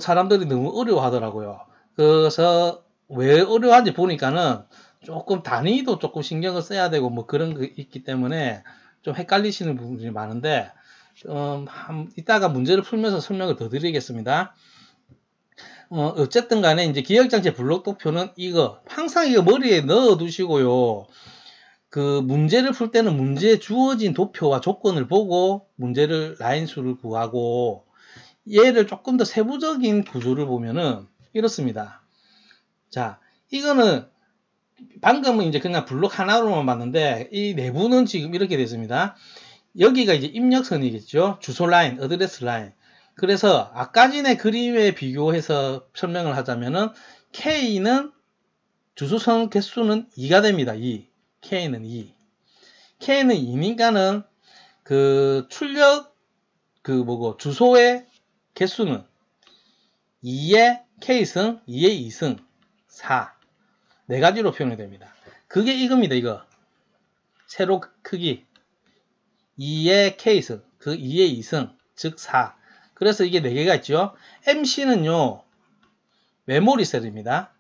사람들이 너무 어려워하더라고요. 그래서 왜 어려운지 보니까는 조금 단위도 조금 신경을 써야 되고 뭐 그런 게 있기 때문에 좀 헷갈리시는 부분이 많은데 이따가 문제를 풀면서 설명을 더 드리겠습니다. 어쨌든 간에 이제 기억장치 블록 도표는 이거 항상 이거 머리에 넣어 두시고요. 그 문제를 풀 때는 문제에 주어진 도표와 조건을 보고 문제를 라인 수를 구하고 얘를 조금 더 세부적인 구조를 보면은 이렇습니다. 자, 이거는 방금은 이제 그냥 블록 하나로만 봤는데 이 내부는 지금 이렇게 됐습니다. 여기가 이제 입력선이겠죠. 주소 라인, 어드레스 라인. 그래서 아까 전에 그림에 비교해서 설명을 하자면은 K는 주소선 개수는 2가 됩니다. 2. K는 2. K는 2니까는 그 출력 주소의 개수는 2의 K승, 2의 2승, 4. 네 가지로 표현이 됩니다. 그게 이겁니다. 이거. 세로 크기. 2의 K승, 그 2의 2승, 즉 4. 그래서 이게 4개가 있죠. MC는요. 메모리 셀입니다.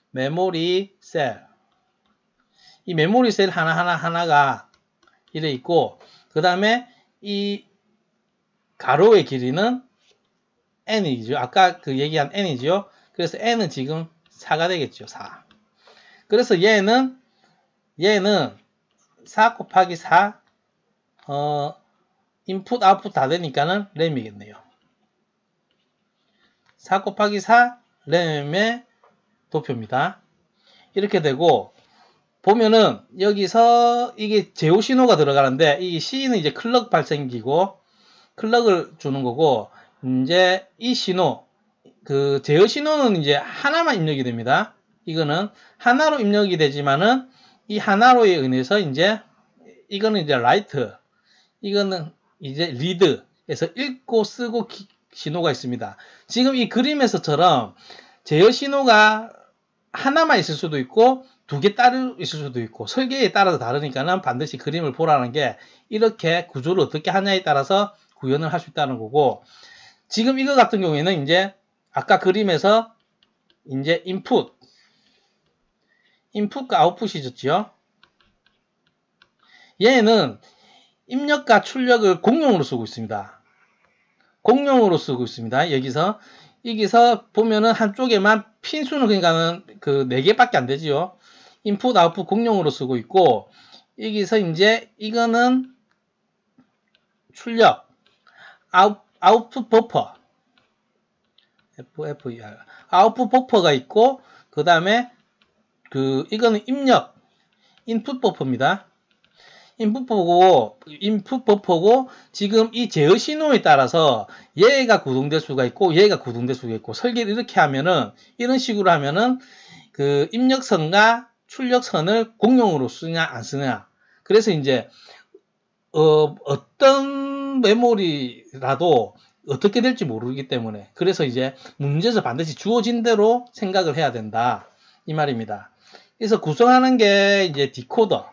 메모리 셀. 이 메모리 셀 하나가 이래 있고 그 다음에 이 가로의 길이는 n이죠. 아까 그 얘기한 n이죠. 그래서 n은 지금 4가 되겠죠. 4. 그래서 얘는 4 곱하기 4 인풋 아웃풋 다 되니까는 램이겠네요. 4 곱하기 4 램의 도표입니다. 이렇게 되고 보면은 여기서 이게 제호 신호가 들어가는데 이 C는 이제 클럭 발생기고 클럭을 주는 거고 이제 이 신호 그 제어 신호는 이제 하나만 입력이 됩니다. 이거는 하나로 입력이 되지만은 이 하나로에 의해서 이제 이거는 이제 라이트 이거는 이제 리드에서 읽고 쓰고 신호가 있습니다. 지금 이 그림에서처럼 제어 신호가 하나만 있을 수도 있고 2개 따로 있을 수도 있고 설계에 따라서 다르니까는 반드시 그림을 보라는 게 이렇게 구조를 어떻게 하냐에 따라서 구현을 할 수 있다는 거고 지금 이거 같은 경우에는 이제 아까 그림에서 이제 인풋과 아웃풋이 있었죠. 얘는 입력과 출력을 공용으로 쓰고 있습니다. 공용으로 쓰고 있습니다. 여기서 보면은 한쪽에만 핀 수는 그러니까는 그 4개밖에 안 되지요. 인풋, 아웃풋 공용으로 쓰고 있고 여기서 이제 이거는 출력, 아웃풋 버퍼 FFER 아웃풋 버퍼가 있고 그 다음에 이거는 입력 인풋 버퍼입니다. 인풋 버퍼고 지금 이 제어 신호에 따라서 얘가 구동될 수가 있고 얘가 구동될 수가 있고 설계를 이렇게 하면은 이런 식으로 하면은 그 입력선과 출력선을 공용으로 쓰냐 안 쓰냐 그래서 이제 어떤 메모리라도 어떻게 될지 모르기 때문에 그래서 이제 문제에서 반드시 주어진 대로 생각을 해야 된다 이 말입니다. 그래서 구성하는 게 이제 디코더가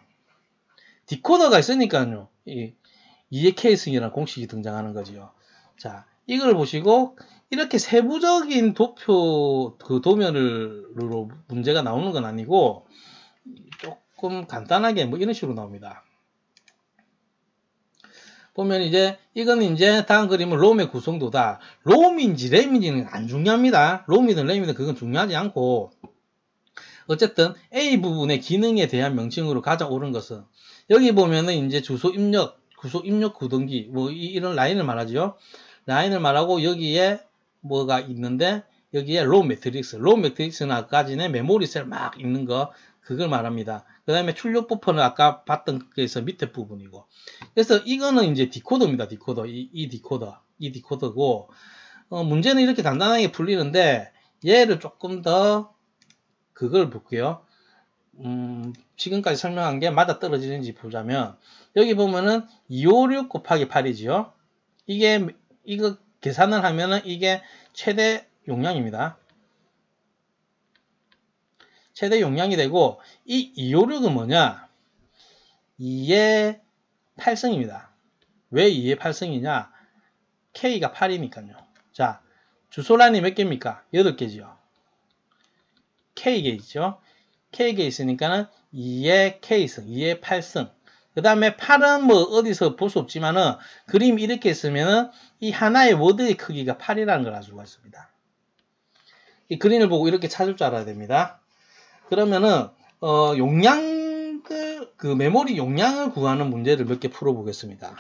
있으니까요. 2의 K승이라는 공식이 등장하는 거지요. 자, 이걸 보시고 이렇게 세부적인 도표 도면으로 문제가 나오는 건 아니고 조금 간단하게 뭐 이런 식으로 나옵니다. 보면 이제 이거는 이제 다음 그림은 롬의 구성도다. 롬인지 램인지는 안 중요합니다. 롬이든 램이든 그건 중요하지 않고 어쨌든 A 부분의 기능에 대한 명칭으로 가장 옳은 것은 여기 보면은 이제 주소 입력 구동기 뭐 이런 라인을 말하죠. 라인을 말하고 여기에 뭐가 있는데 여기에 롬 매트릭스는 아까 전에 메모리 셀 막 있는 거 그걸 말합니다. 그 다음에 출력 버퍼는 아까 봤던 그에서 밑에 부분이고 그래서 이거는 이제 디코더입니다. 이 디코더고 문제는 이렇게 간단하게 풀리는데 얘를 조금 더 그걸 볼게요. 지금까지 설명한 게 맞아 떨어지는지 보자면 여기 보면은 256 곱하기 8이지요. 이거 계산을 하면은 이게 최대 용량입니다. 최대 용량이 되고 이 256은 뭐냐? 2의 8승입니다. 왜 2의 8승이냐? K가 8이니까요. 자, 주소란이 몇 개입니까? 8개지요. K개 있죠. K개 있으니까는 2의 K승, 2의 8승. 그 다음에 8은 뭐 어디서 볼 수 없지만은 그림 이렇게 있으면은 이 하나의 워드의 크기가 8이라는 걸 알 수가 있습니다. 이 그림을 보고 이렇게 찾을 줄 알아야 됩니다. 그러면은 그 메모리 용량을 구하는 문제를 몇 개 풀어보겠습니다.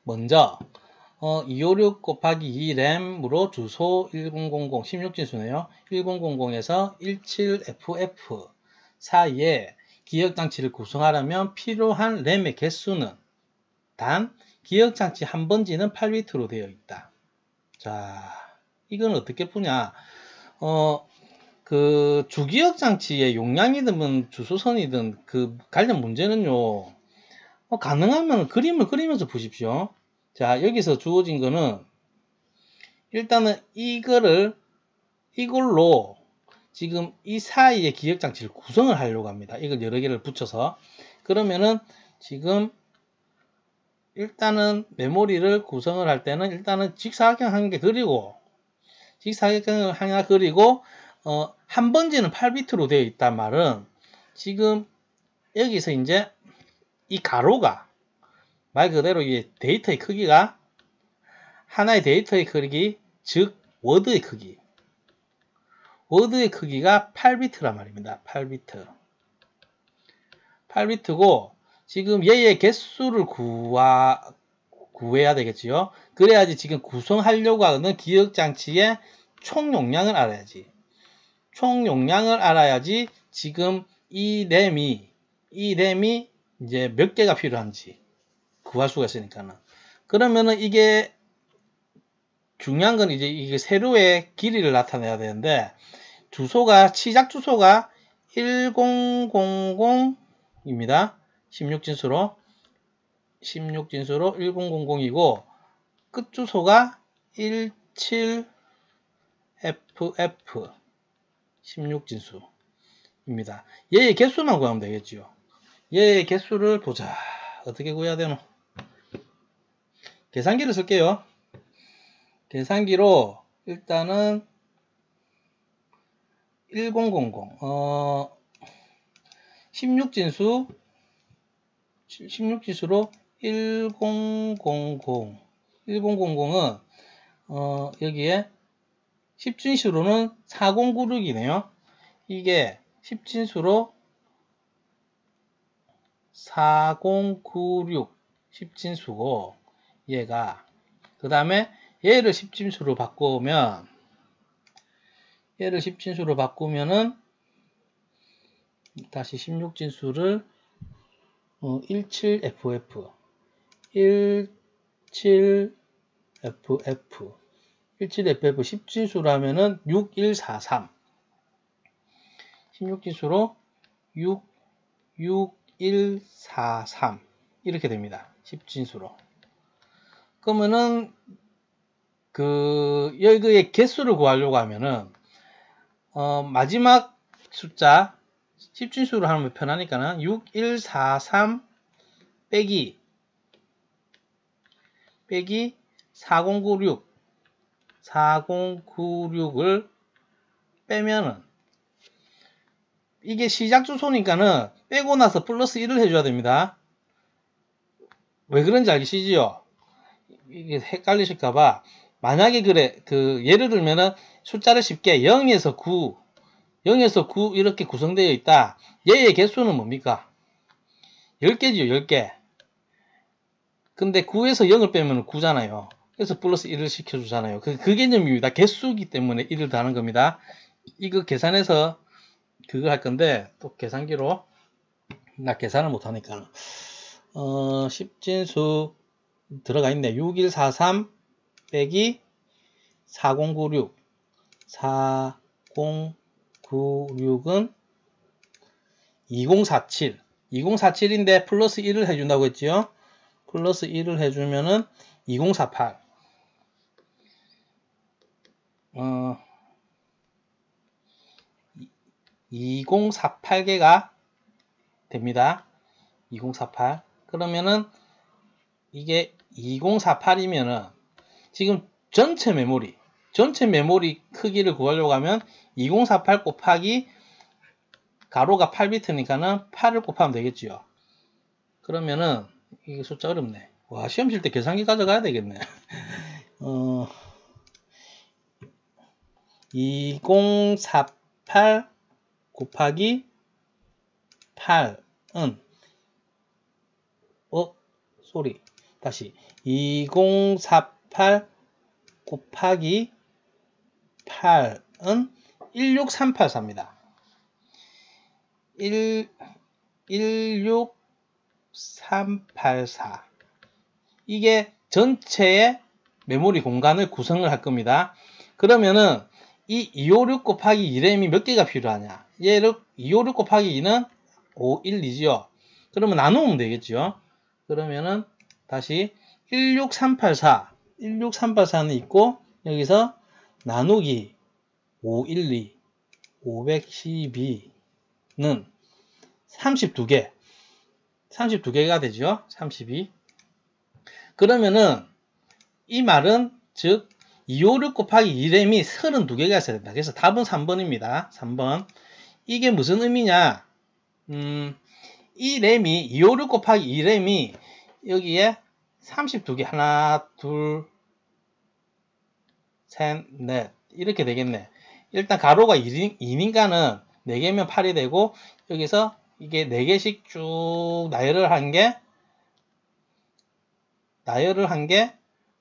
먼저 256 곱하기 2 램으로 주소 1000 16진수네요. 1000에서 17FF 사이에 기억장치를 구성하려면 필요한 램의 개수는 단 기억장치 한 번지는 8비트로 되어 있다. 자, 이건 어떻게 푸냐? 그 주기억장치의 용량이든 주소선이든 그 관련 문제는요. 가능하면 그림을 그리면서 푸십시오. 자, 여기서 주어진 거는 일단은 이걸로 지금 이 사이에 기억장치를 구성을 하려고 합니다. 이걸 여러 개를 붙여서. 그러면은 지금 일단은 메모리를 구성을 할 때는 일단은 직사각형 한 개 그리고 직사각형을 하나 그리고 한 번지는 8비트로 되어 있단 말은 지금 여기서 이제 이 가로가 말 그대로 이 데이터의 크기가 하나의 데이터의 크기 즉 워드의 크기가 8비트란 말입니다. 8비트고 지금 얘의 개수를 구해야 되겠지요. 그래야지 지금 구성하려고 하는 기억장치의 총 용량을 알아야지. 총 용량을 알아야지 지금 이 램이 이제 몇 개가 필요한지 구할 수가 있으니까는. 그러면은 이게 중요한 건 이제 이게 세로의 길이를 나타내야 되는데 시작 주소가 1000입니다. 16진수로 1000이고 끝 주소가 17FF 16진수입니다. 얘의 개수만 구하면 되겠지요. 얘의 개수를 보자. 어떻게 구해야 되노? 계산기를 쓸게요. 계산기로 일단은 16진수로 1000은 여기에 10진수로는 4096이네요. 이게 10진수로 4096 10진수고 얘가 그 다음에 얘를 10진수로 바꾸면은 다시 16진수를 17FF 17FF 10진수로 하면은 6143 16진수로 6143 이렇게 됩니다. 10진수로. 그러면은 여기의 개수를 구하려고 하면은 마지막 숫자 10진수로 하면 편하니까는 6143 빼기 4096을 빼면은 이게 시작 주소니까는 빼고 나서 플러스 1을 해줘야 됩니다. 왜 그런지 알겠시지요? 이게 헷갈리실까봐 만약에 예를 들면은 숫자를 쉽게 0에서 9 이렇게 구성되어 있다. 얘의 개수는 뭡니까? 10개지요, 10개. 근데 9에서 0을 빼면 9잖아요. 그래서 플러스 1을 시켜주잖아요. 그 개념입니다. 개수기 때문에 1을 더하는 겁니다. 이거 계산해서 그거 할 건데, 또 계산기로, 나 계산을 못하니까. 10진수 들어가 있네. 6143 빼기 4096. 4096은 2047. 2047인데 플러스 1을 해준다고 했지요? 플러스 1을 해주면은 2048. 2048개가 됩니다. 2048. 그러면은 이게 2048이면은 지금 전체 메모리 전체 메모리 크기를 구하려고 하면 2048 곱하기 가로가 8비트니까는 8을 곱하면 되겠지요. 그러면은 이게 숫자 어렵네. 와, 시험 칠 때 계산기 가져가야 되겠네. 2048 곱하기 8은 소리. 다시 2048 곱하기 8은 16384입니다. 16384. 이게 전체의 메모리 공간을 구성을 할 겁니다. 그러면은 이 256 곱하기 2램이 몇 개가 필요하냐? 얘를 256 곱하기 2는 512지요. 그러면 나누면 되겠죠. 그러면은 다시 16384는 있고 여기서 나누기 512 512는 32개가 되죠. 32. 그러면은 이 말은 즉 256 곱하기 2램이 32개가 있어야 된다. 그래서 답은 3번입니다. 3번. 이게 무슨 의미냐? 이 램이 256 곱하기 2램이 여기에 32개 하나 둘 셋 넷 이렇게 되겠네. 일단 가로가 2니까는 4개면 8이 되고 여기서 이게 4개씩 쭉 나열을 한 게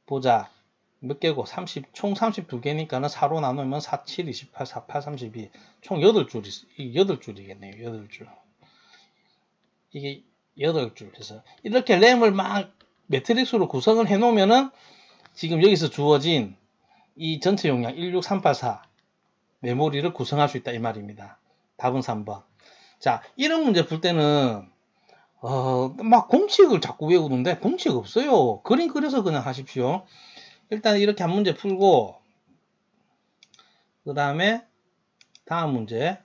보자. 몇 개고? 총 32개니까는 4로 나누면 4, 7, 28, 4, 8, 32. 총 8줄이겠네요. 8줄. 이게 8줄. 그래서 이렇게 램을 막 매트릭스로 구성을 해 놓으면은 지금 여기서 주어진 이 전체 용량 16384 메모리를 구성할 수 있다 이 말입니다. 답은 3번. 자, 이런 문제 풀 때는 막 공식을 자꾸 외우는데 공식 없어요. 그림 그려서 그냥 하십시오. 일단 이렇게 한 문제 풀고 그 다음에 다음 문제.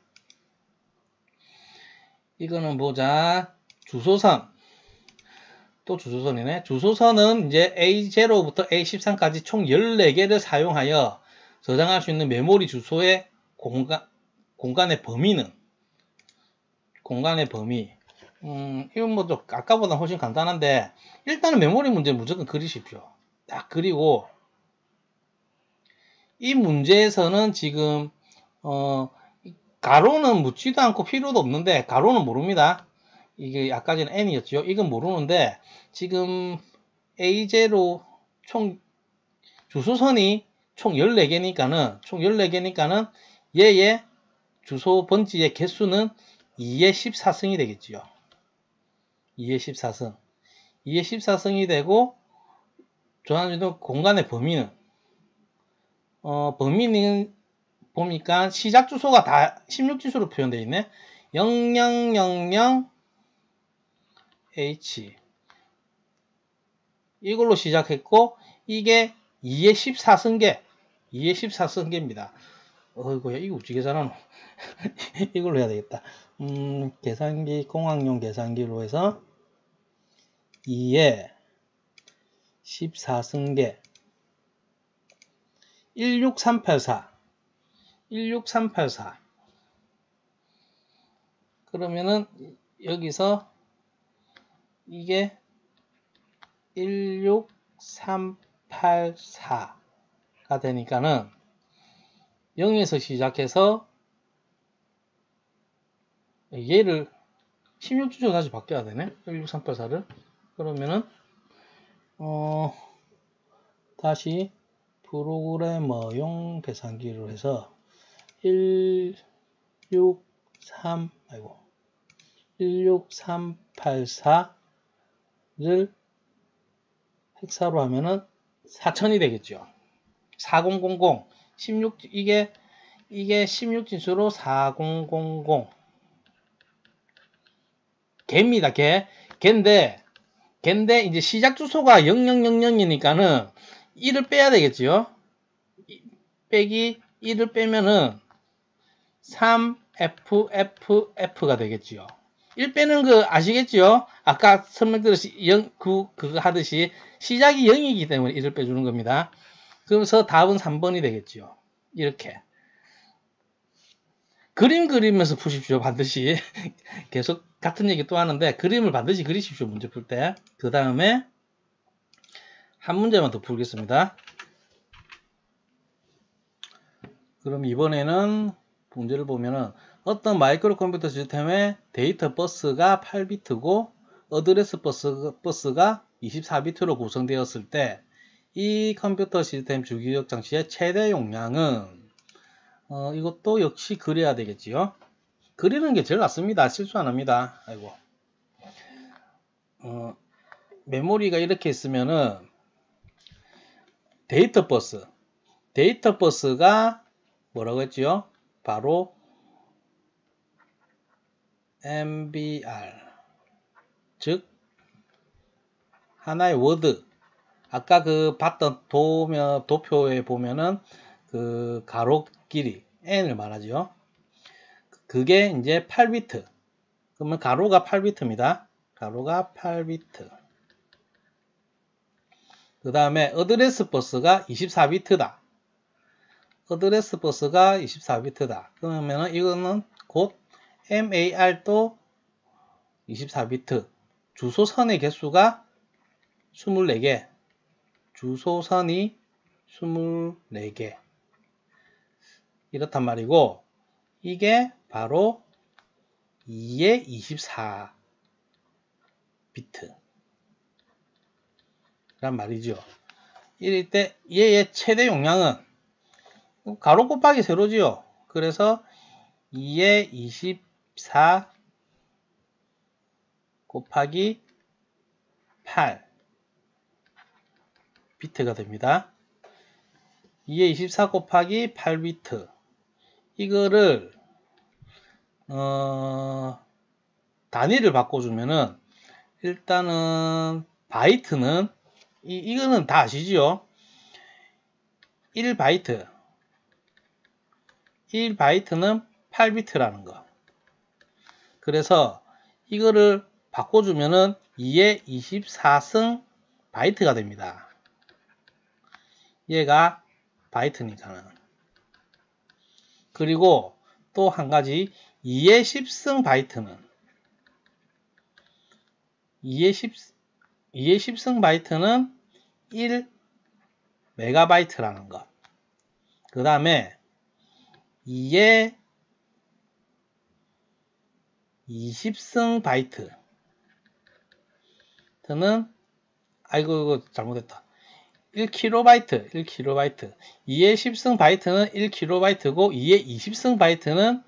이거는 보자. 주소선. 또 주소선이네. 주소선은 이제 A0부터 A13까지 총 14개를 사용하여 저장할 수 있는 메모리 주소의 공간의 범위. 이건 뭐 좀 아까보다 훨씬 간단한데 일단은 메모리 문제 무조건 그리십시오. 딱 그리고 이 문제에서는 지금 가로는 묻지도 않고 필요도 없는데 가로는 모릅니다. 이게 아까 전에 n이었죠. 이건 모르는데 지금 A0 총 주소선이 총 14개니까는 얘의 주소 번지의 개수는 2의 14승이 되겠지요. 2의 14승. 2의 14승이 되고 조합주는 공간의 범위는 범위는 보니까 시작 주소가 다 16지수로 표현되어 있네. 0000H 이걸로 시작했고 이게 2의 14승계입니다. 어이구야 이거 어찌게 잘하노. 이걸로 해야 되겠다. 계산기 공학용 계산기로 해서 2의 14승계 16384 그러면은 여기서 이게 16384가 되니까는 0에서 시작해서 얘를 16주로 다시 바뀌어야 되네. 16384를 그러면은 다시 프로그래머용 계산기로 해서 16384를 헥사로 하면은 4000이 되겠죠. 4000 이게 16진수로 4000 개입니다. 개인데 이제 시작 주소가 0000이니까는 1을 빼야 되겠죠. 빼기 1을 빼면은 3FFF가 되겠지요. 1 빼는 거 아시겠죠? 아까 설명드렸듯이 그거 하듯이 시작이 0이기 때문에 1을 빼주는 겁니다. 그래서 답은 3번이 되겠죠. 이렇게. 그림 그리면서 푸십시오. 반드시. 계속 같은 얘기 또 하는데 그림을 반드시 그리십시오. 문제 풀 때. 그 다음에 한 문제만 더 풀겠습니다. 그럼 이번에는 문제를 보면은 어떤 마이크로 컴퓨터 시스템의 데이터 버스가 8비트고 어드레스 버스가 24비트로 구성되었을 때 이 컴퓨터 시스템 주기적 장치의 최대 용량은 이것도 역시 그려야 되겠지요. 그리는 게 제일 낫습니다. 실수 안 합니다. 아이고. 메모리가 이렇게 있으면은 데이터 버스가 뭐라고 했지요? 바로 MBR, 즉 하나의 워드. 아까 그 봤던 도표에 보면은 그 가로 길이 n을 말하죠. 그게 이제 8비트. 그러면 가로가 8비트입니다. 가로가 8비트. 그 다음에 어드레스 버스가 24비트다. 어드레스 버스가 24비트다. 그러면은 이거는 곧 MAR도 24비트. 주소선의 개수가 24개. 주소선이 24개. 이렇단 말이고, 이게 바로 2의 24비트. 란 말이죠. 이럴 때 얘의 최대 용량은 가로 곱하기 세로지요. 그래서 2의 24 곱하기 8 비트가 됩니다. 2의 24 곱하기 8비트. 이거를 단위를 바꿔주면은 일단은 바이트는 이거는 다 아시지요? 1바이트는 8비트라는 거. 그래서 이거를 바꿔주면은 2의 24승 바이트가 됩니다. 얘가 바이트니까는. 그리고 또 한 가지 2의 10승 바이트는 2의 10승 바이트는 1메가바이트라는 것. 그 다음에 2의 20승 바이트는 아이고 이거 잘못했다. 1kB. 2의 10승 바이트는 1kB고 2의 20승 바이트는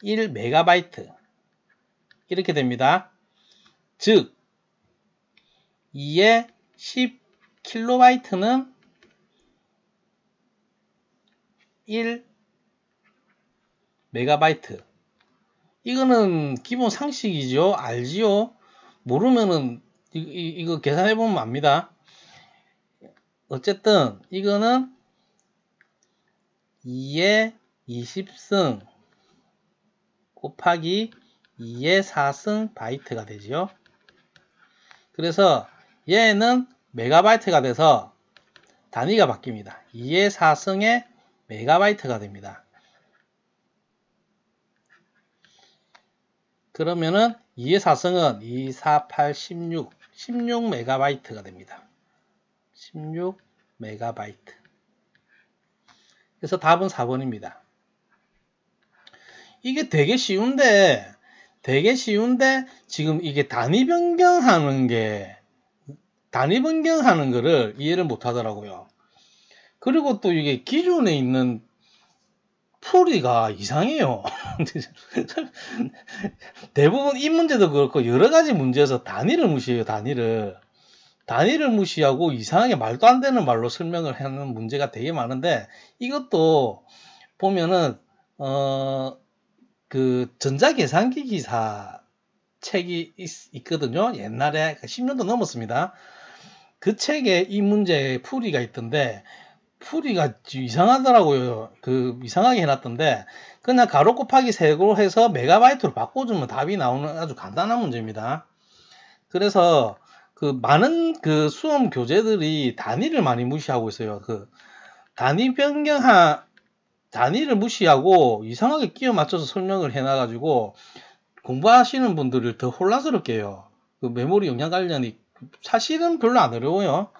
1메가바이트. 이렇게 됩니다. 즉 2의 10kB는 1메가바이트. 이거는 기본 상식이죠. 알지요? 모르면은 이거 계산해보면 압니다. 어쨌든 이거는 2의 20승 곱하기 2의 4승 바이트가 되죠. 그래서 얘는 메가바이트가 돼서 단위가 바뀝니다. 2의 4승의 메가바이트가 됩니다. 그러면은 2의 4승은 2, 4, 8, 16메가바이트가 됩니다. 16메가바이트. 그래서 답은 4번입니다. 이게 되게 쉬운데 지금 이게 단위 변경하는 거를 이해를 못 하더라고요. 그리고 또 이게 기존에 있는 풀이가 이상해요. 대부분 이 문제도 그렇고 여러 가지 문제에서 단위를 무시해요. 단위를 무시하고 이상하게 말도 안 되는 말로 설명을 하는 문제가 되게 많은데 이것도 보면은 그 전자계산기 기사 책이 있거든요. 옛날에 10년도 넘었습니다. 그 책에 이 문제의 풀이가 있던데 풀이가 이상하더라고요. 이상하게 해놨던데 그냥 가로 곱하기 세로 해서 메가바이트로 바꿔주면 답이 나오는 아주 간단한 문제입니다. 그래서 그 많은 그 수험 교재들이 단위를 많이 무시하고 있어요. 그 단위를 무시하고 이상하게 끼워 맞춰서 설명을 해놔가지고 공부하시는 분들을 더 혼란스럽게 해요. 그 메모리 용량 관련이 사실은 별로 안 어려워요.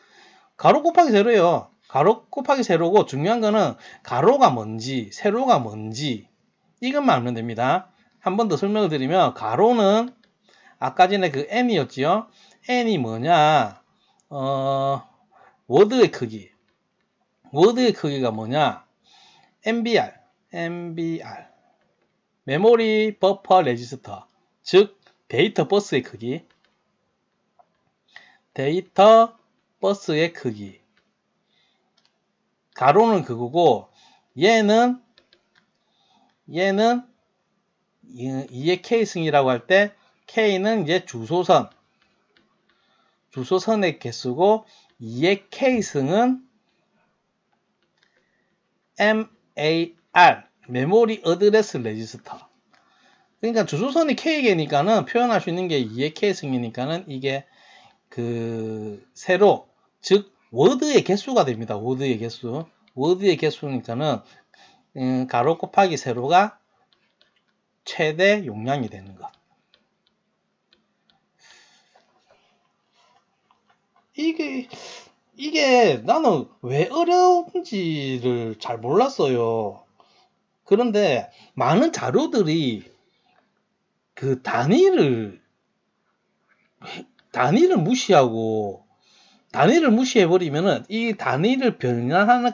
가로 곱하기 세로예요. 가로 곱하기 세로고 중요한 거는 가로가 뭔지 세로가 뭔지 이것만 알면 됩니다. 한 번 더 설명을 드리면 가로는 아까 전에 그 n이었지요. n이 뭐냐? 워드의 크기. 워드의 크기가 뭐냐? MBR. 메모리 버퍼 레지스터. 즉 데이터 버스의 크기. 데이터 버스의 크기. 가로는 그거고 얘는 이의 K승이라고 할 때 K는 이제 주소선의 개수고 2의 K승은 MAR 메모리 어드레스 레지스터. 그러니까 주소선이 K개니까는 표현할 수 있는 게 2의 K승이니까는 이게 그 세로 즉 워드의 개수가 됩니다. 워드의 개수니까는 가로 곱하기 세로가 최대 용량이 되는 것. 이게 나는 왜 어려운지를 잘 몰랐어요. 그런데 많은 자료들이 그 단위를 무시하고 단위를 무시해버리면은 이 단위를 변환하는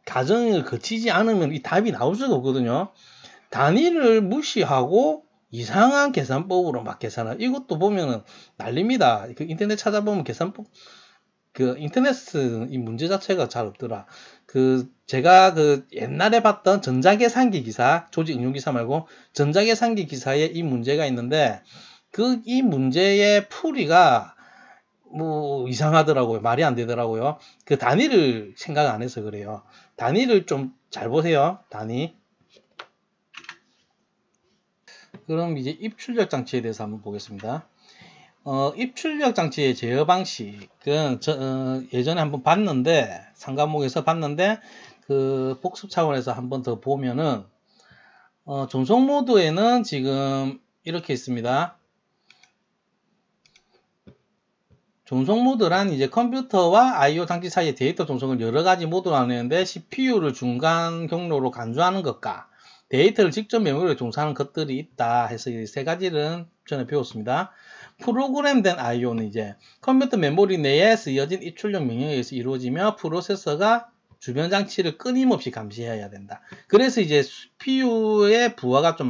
과정을 거치지 않으면 이 답이 나올 수가 없거든요. 단위를 무시하고 이상한 계산법으로 막 계산을 이것도 보면은 난립니다. 그 인터넷 찾아보면 계산법 그 인터넷 이 문제 자체가 잘 없더라. 제가 옛날에 봤던 전자계산기 기사 조직 응용 기사 말고 전자계산기 기사에 이 문제가 있는데 이 문제의 풀이가 뭐 이상하더라고요. 말이 안 되더라고요. 그 단위를 생각 안 해서 그래요. 단위를 좀 잘 보세요. 단위. 그럼 이제 입출력 장치에 대해서 한번 보겠습니다. 입출력 장치의 제어 방식은 예전에 한번 봤는데 상과목에서 봤는데 그 복습 차원에서 한번 더 보면은 존속 모드에는 지금 이렇게 있습니다. 존속 모드란 이제 컴퓨터와 I/O 장치 사이의 데이터 존속을 여러 가지 모드로 나누는데 CPU를 중간 경로로 간주하는 것과 데이터를 직접 메모리에 종사하는 것들이 있다 해서 이 세 가지를 전에 배웠습니다. 프로그램된 I/O는 이제 컴퓨터 메모리 내에 쓰여진 입출력 명령에 의해서 이루어지며 프로세서가 주변 장치를 끊임없이 감시해야 된다. 그래서 이제 CPU의 부하가 좀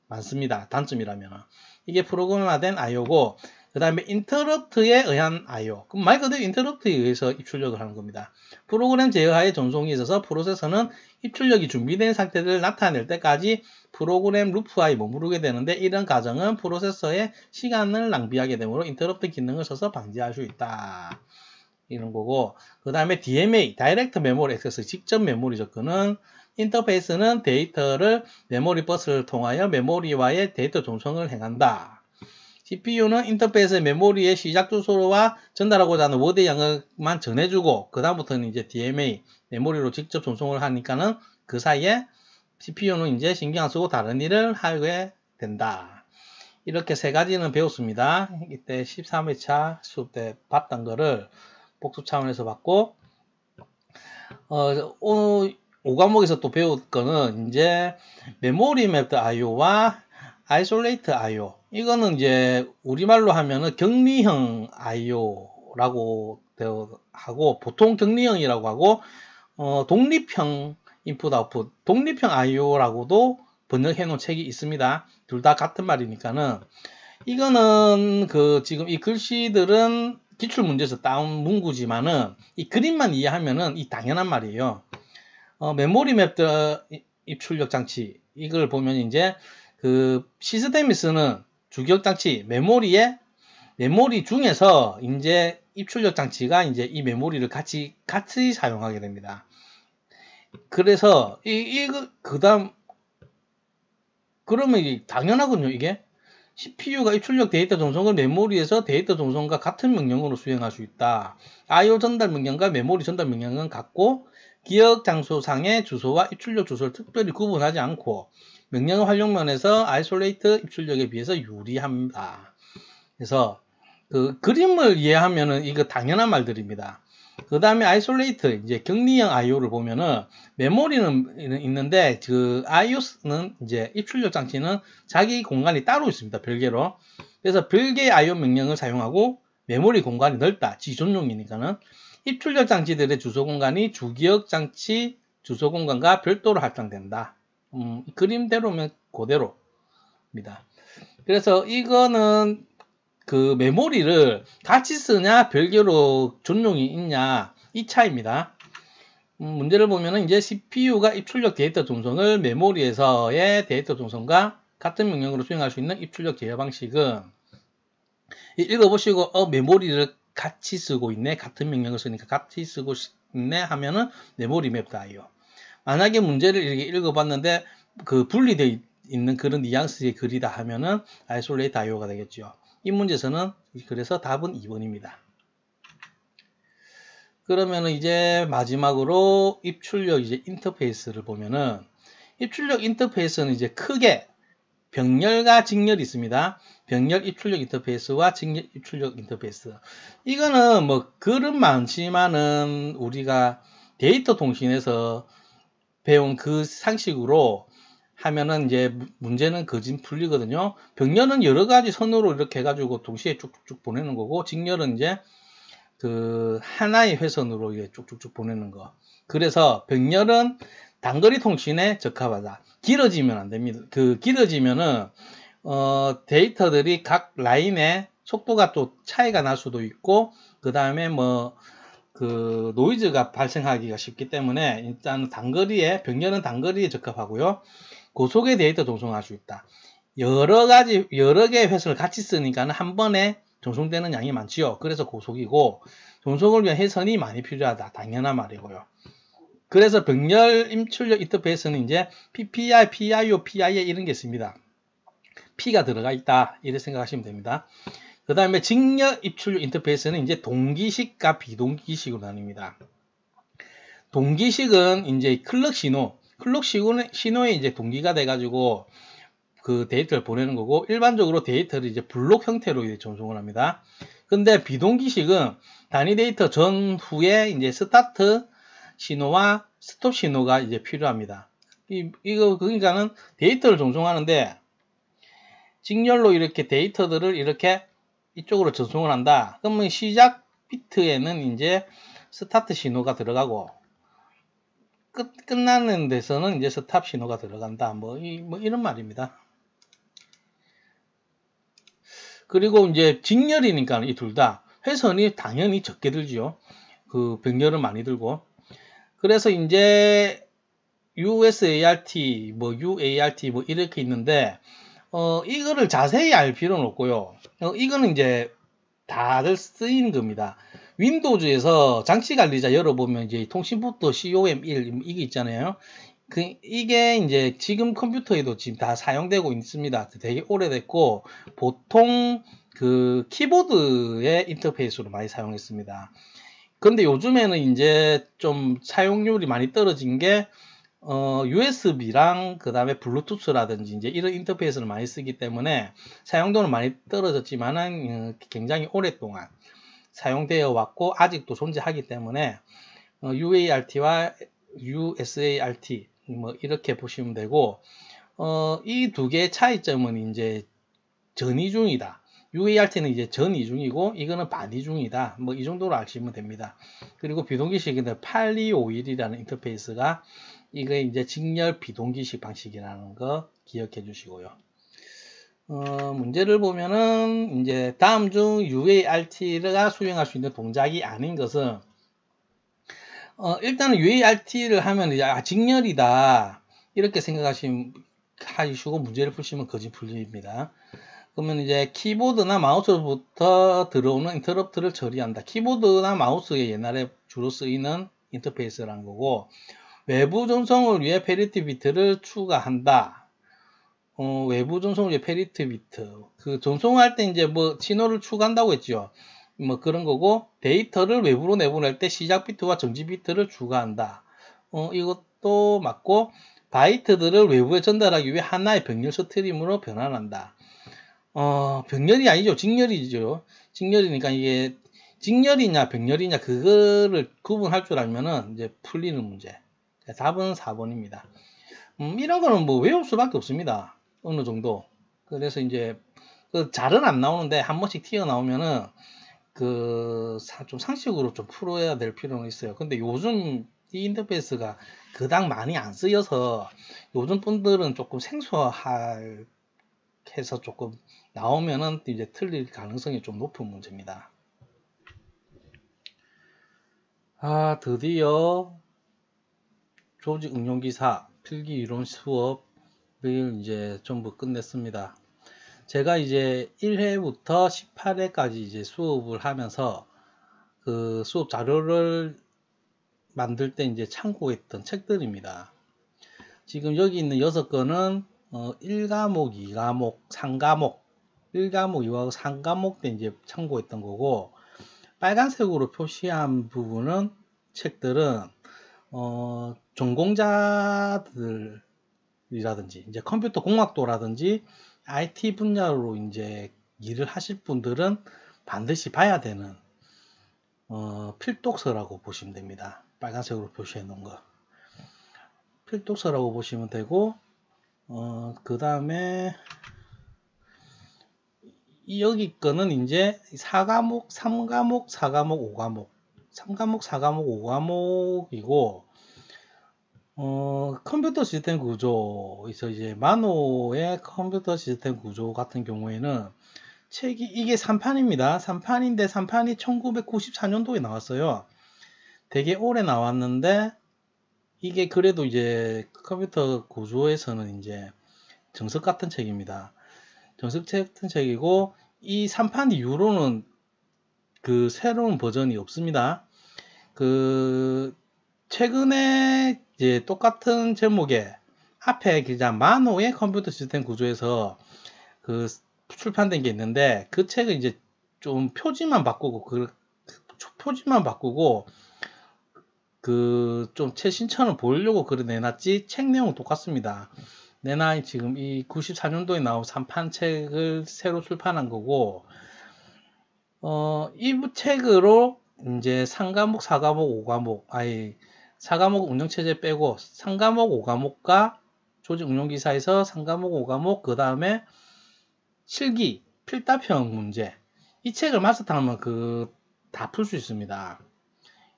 많습니다. 단점이라면. 이게 프로그램화된 I/O고 그 다음에 인터럽트에 의한 I/O. 그럼 말 그대로 인터럽트에 의해서 입출력을 하는 겁니다. 프로그램 제어하에 전송이 있어서 프로세서는 입출력이 준비된 상태를 나타낼 때까지 프로그램 루프하에 머무르게 되는데 이런 과정은 프로세서의 시간을 낭비하게 되므로 인터럽트 기능을 써서 방지할 수 있다. 이런 거고 그 다음에 DMA, 다이렉트 메모리 액세스, 직접 메모리 접근은 인터페이스는 데이터를 메모리 버스를 통하여 메모리와의 데이터 전송을 행한다. CPU는 인터페이스 메모리의 시작 주소와 전달하고자 하는 워드 양만 전해주고 그 다음부터는 이제 DMA 메모리로 직접 전송을 하니까는 그 사이에 CPU는 이제 신경 안 쓰고 다른 일을 하게 된다. 이렇게 세 가지는 배웠습니다. 이때 13회차 수업 때 봤던 거를 복습 차원에서 봤고 5과목에서 또 배울 거는 이제 메모리 맵드 I/O와 아이솔레이트 I/O. 이거는 이제 우리말로 하면은 격리형 I/O라고 하고 보통 격리형이라고 하고 독립형 인풋 아웃풋, 독립형 I/O라고도 번역해 놓은 책이 있습니다. 둘 다 같은 말이니까는 이거는 지금 이 글씨들은 기출 문제에서 따온 문구지만은 이 그림만 이해하면은 이 당연한 말이에요. 메모리 맵드 입출력 장치 이걸 보면 이제 시스템이 쓰는 주기억 장치 메모리 중에서 이제 입출력 장치가 이제 이 메모리를 같이 사용하게 됩니다. 그래서 그다음 그러면 당연하군요. 이게 CPU가 입출력 데이터 전송을 메모리에서 데이터 전송과 같은 명령으로 수행할 수 있다. I/O 전달 명령과 메모리 전달 명령은 같고 기억 장소상의 주소와 입출력 주소를 특별히 구분하지 않고 명령 활용면에서 아이솔레이트 입출력에 비해서 유리합니다. 그래서 그 그림을 이해하면은 이거 당연한 말들입니다. 그 다음에 아이솔레이트, 이제 격리형 I/O를 보면은 메모리는 있는데 그 I/O는 이제 입출력 장치는 자기 공간이 따로 있습니다. 별개로. 그래서 별개의 I/O 명령을 사용하고 메모리 공간이 넓다. 지존용이니까는 입출력 장치들의 주소 공간이 주기억 장치 주소 공간과 별도로 할당된다. 그림대로면 그대로입니다. 그래서 이거는 그 메모리를 같이 쓰냐 별개로 전용이 있냐 이 차이입니다. 문제를 보면은 이제 CPU가 입출력 데이터 전송을 메모리에서의 데이터 전송과 같은 명령으로 수행할 수 있는 입출력 제어 방식은 읽어보시고 메모리를 같이 쓰고 있네, 같은 명령을 쓰니까 같이 쓰고 있네 하면은 메모리 맵 I/O. 만약에 문제를 이렇게 읽어봤는데 그 분리되어 있는 그런 뉘앙스의 글이다 하면은 아이솔레이트 I/O가 되겠죠. 이 문제에서는 그래서 답은 2번입니다. 그러면은 이제 마지막으로 입출력 이제 인터페이스를 보면은 입출력 인터페이스는 이제 크게 병렬과 직렬이 있습니다. 병렬 입출력 인터페이스와 직렬 입출력 인터페이스. 이거는 뭐 글은 많지만은 우리가 데이터 통신에서 배운 그 상식으로 하면은 이제 문제는 거진 풀리거든요. 병렬은 여러 가지 선으로 이렇게 해가지고 동시에 쭉쭉쭉 보내는 거고, 직렬은 이제 그 하나의 회선으로 이게 쭉쭉쭉 보내는 거. 그래서 병렬은 단거리 통신에 적합하다. 길어지면 안 됩니다. 그 길어지면은 데이터들이 각 라인에 속도가 또 차이가 날 수도 있고, 그 다음에 뭐 그 노이즈가 발생하기가 쉽기 때문에 일단 단거리에 병렬은 단거리에 적합하고요. 고속의 데이터 전송할 수 있다. 여러 개의 회선을 같이 쓰니까는 한 번에 전송되는 양이 많지요. 그래서 고속이고, 전송을 위한 회선이 많이 필요하다. 당연한 말이고요. 그래서 병렬 입출력 인터페이스는 이제 PPI, PIO, PIA 이런 게 있습니다. P가 들어가 있다. 이렇게 생각하시면 됩니다. 그 다음에 직렬 입출력 인터페이스는 이제 동기식과 비동기식으로 나뉩니다. 동기식은 이제 클럭 신호에 이제 동기가 돼가지고 그 데이터를 보내는 거고, 일반적으로 데이터를 이제 블록 형태로 이제 전송을 합니다. 근데 비동기식은 단위 데이터 전후에 이제 스타트 신호와 스톱 신호가 이제 필요합니다. 이거 그러니까는 데이터를 전송하는데 직렬로 이렇게 데이터들을 이렇게 이쪽으로 전송을 한다. 그러면 시작 비트에는 이제 스타트 신호가 들어가고 끝나는 데서는 이제 스탑 신호가 들어간다. 뭐 이런 말입니다. 그리고 이제 직렬이니까 이 둘 다 회선이 당연히 적게 들지요. 그 병렬은 많이 들고. 그래서 이제 USART, 뭐 UART 뭐 이렇게 있는데 이거를 자세히 알 필요는 없고요. 이거는 이제 다들 쓰이는 겁니다. 윈도우즈에서 장치 관리자 열어보면 이제 통신포트 COM1 이게 있잖아요. 이게 이제 지금 컴퓨터에도 지금 다 사용되고 있습니다. 되게 오래됐고, 보통 그 키보드의 인터페이스로 많이 사용했습니다. 근데 요즘에는 이제 좀 사용률이 많이 떨어진 게 USB랑 그 다음에 블루투스라든지 이제 이런 인터페이스를 많이 쓰기 때문에 사용도는 많이 떨어졌지만은 굉장히 오랫동안 사용되어 왔고 아직도 존재하기 때문에 UART와 USART 뭐 이렇게 보시면 되고, 이 두 개의 차이점은 이제 전이중이다. UART는 이제 전이중이고 이거는 반이중이다. 뭐 이 정도로 아시면 됩니다. 그리고 비동기식은 8251이라는 인터페이스가 이거 이제 직렬 비동기식 방식이라는 거 기억해 주시고요. 문제를 보면은 이제 다음 중 UART가 수행할 수 있는 동작이 아닌 것은 일단은 UART를 하면 이제 직렬이다 이렇게 생각하시고 문제를 푸시면 거진 풀립니다. 그러면 이제 키보드나 마우스부터 들어오는 인터럽트를 처리한다. 키보드나 마우스에 옛날에 주로 쓰이는 인터페이스라는 거고, 외부 전송을 위해 페리티 비트를 추가한다. 외부 전송을 이제 페리트 비트. 그 전송할 때 이제 뭐 신호를 추가한다고 했죠. 뭐 그런 거고, 데이터를 외부로 내보낼 때 시작 비트와 정지 비트를 추가한다. 이것도 맞고, 바이트들을 외부에 전달하기 위해 하나의 병렬 스트림으로 변환한다. 병렬이 아니죠. 직렬이죠. 직렬이니까 이게 직렬이냐 병렬이냐 그거를 구분할 줄 알면은 이제 풀리는 문제. 답은 4번입니다. 이런 거는 뭐 외울 수밖에 없습니다. 어느 정도. 그래서 이제 그 잘은 안 나오는데 한 번씩 튀어나오면은 좀 상식으로 좀 풀어야 될 필요는 있어요. 근데 요즘 이 인터페이스가 그닥 많이 안 쓰여서 요즘 분들은 조금 생소할 해서 조금 나오면은 이제 틀릴 가능성이 좀 높은 문제입니다. 드디어 조직 응용기사 필기 이론 수업을 이제 전부 끝냈습니다. 제가 이제 1회부터 18회까지 이제 수업을 하면서 그 수업 자료를 만들 때 이제 참고했던 책들입니다. 지금 여기 있는 6건은 1과목, 2과목, 3과목, 1과목, 2과목, 3과목 때 이제 참고했던 거고, 빨간색으로 표시한 부분은 책들은 전공자들이라든지 이제 컴퓨터 공학도라든지 IT 분야로 이제 일을 하실 분들은 반드시 봐야 되는 필독서라고 보시면 됩니다. 빨간색으로 표시해 놓은 거. 필독서라고 보시면 되고, 그 다음에 여기 거는 이제 4과목, 3과목, 4과목, 5과목, 3과목, 4과목, 5과목이고, 컴퓨터 시스템 구조에서 이제 마노의 컴퓨터 시스템 구조 같은 경우에는 책이 이게 3판입니다. 3판인데 3판이 1994년도에 나왔어요. 되게 오래 나왔는데 이게 그래도 이제 컴퓨터 구조에서는 이제 정석 같은 책입니다. 정석 같은 책이고 이 3판 이후로는 그 새로운 버전이 없습니다. 최근에 이제 똑같은 제목의 앞에 기자 마노의 컴퓨터 시스템 구조에서 출판된 게 있는데 그 책은 이제 좀 표지만 바꾸고 좀 최신처럼 보이려고 내놨지 책 내용은 똑같습니다. 내나 지금 이 94년도에 나온 3판 책을 새로 출판한 거고 이 책으로 이제 3과목, 4과목, 5과목 4과목 운영체제 빼고 3과목, 5과목과 조직 운용기사에서 3과목, 5과목 그 다음에 실기, 필답형 문제 이 책을 마스터하면 다 풀 수 있습니다.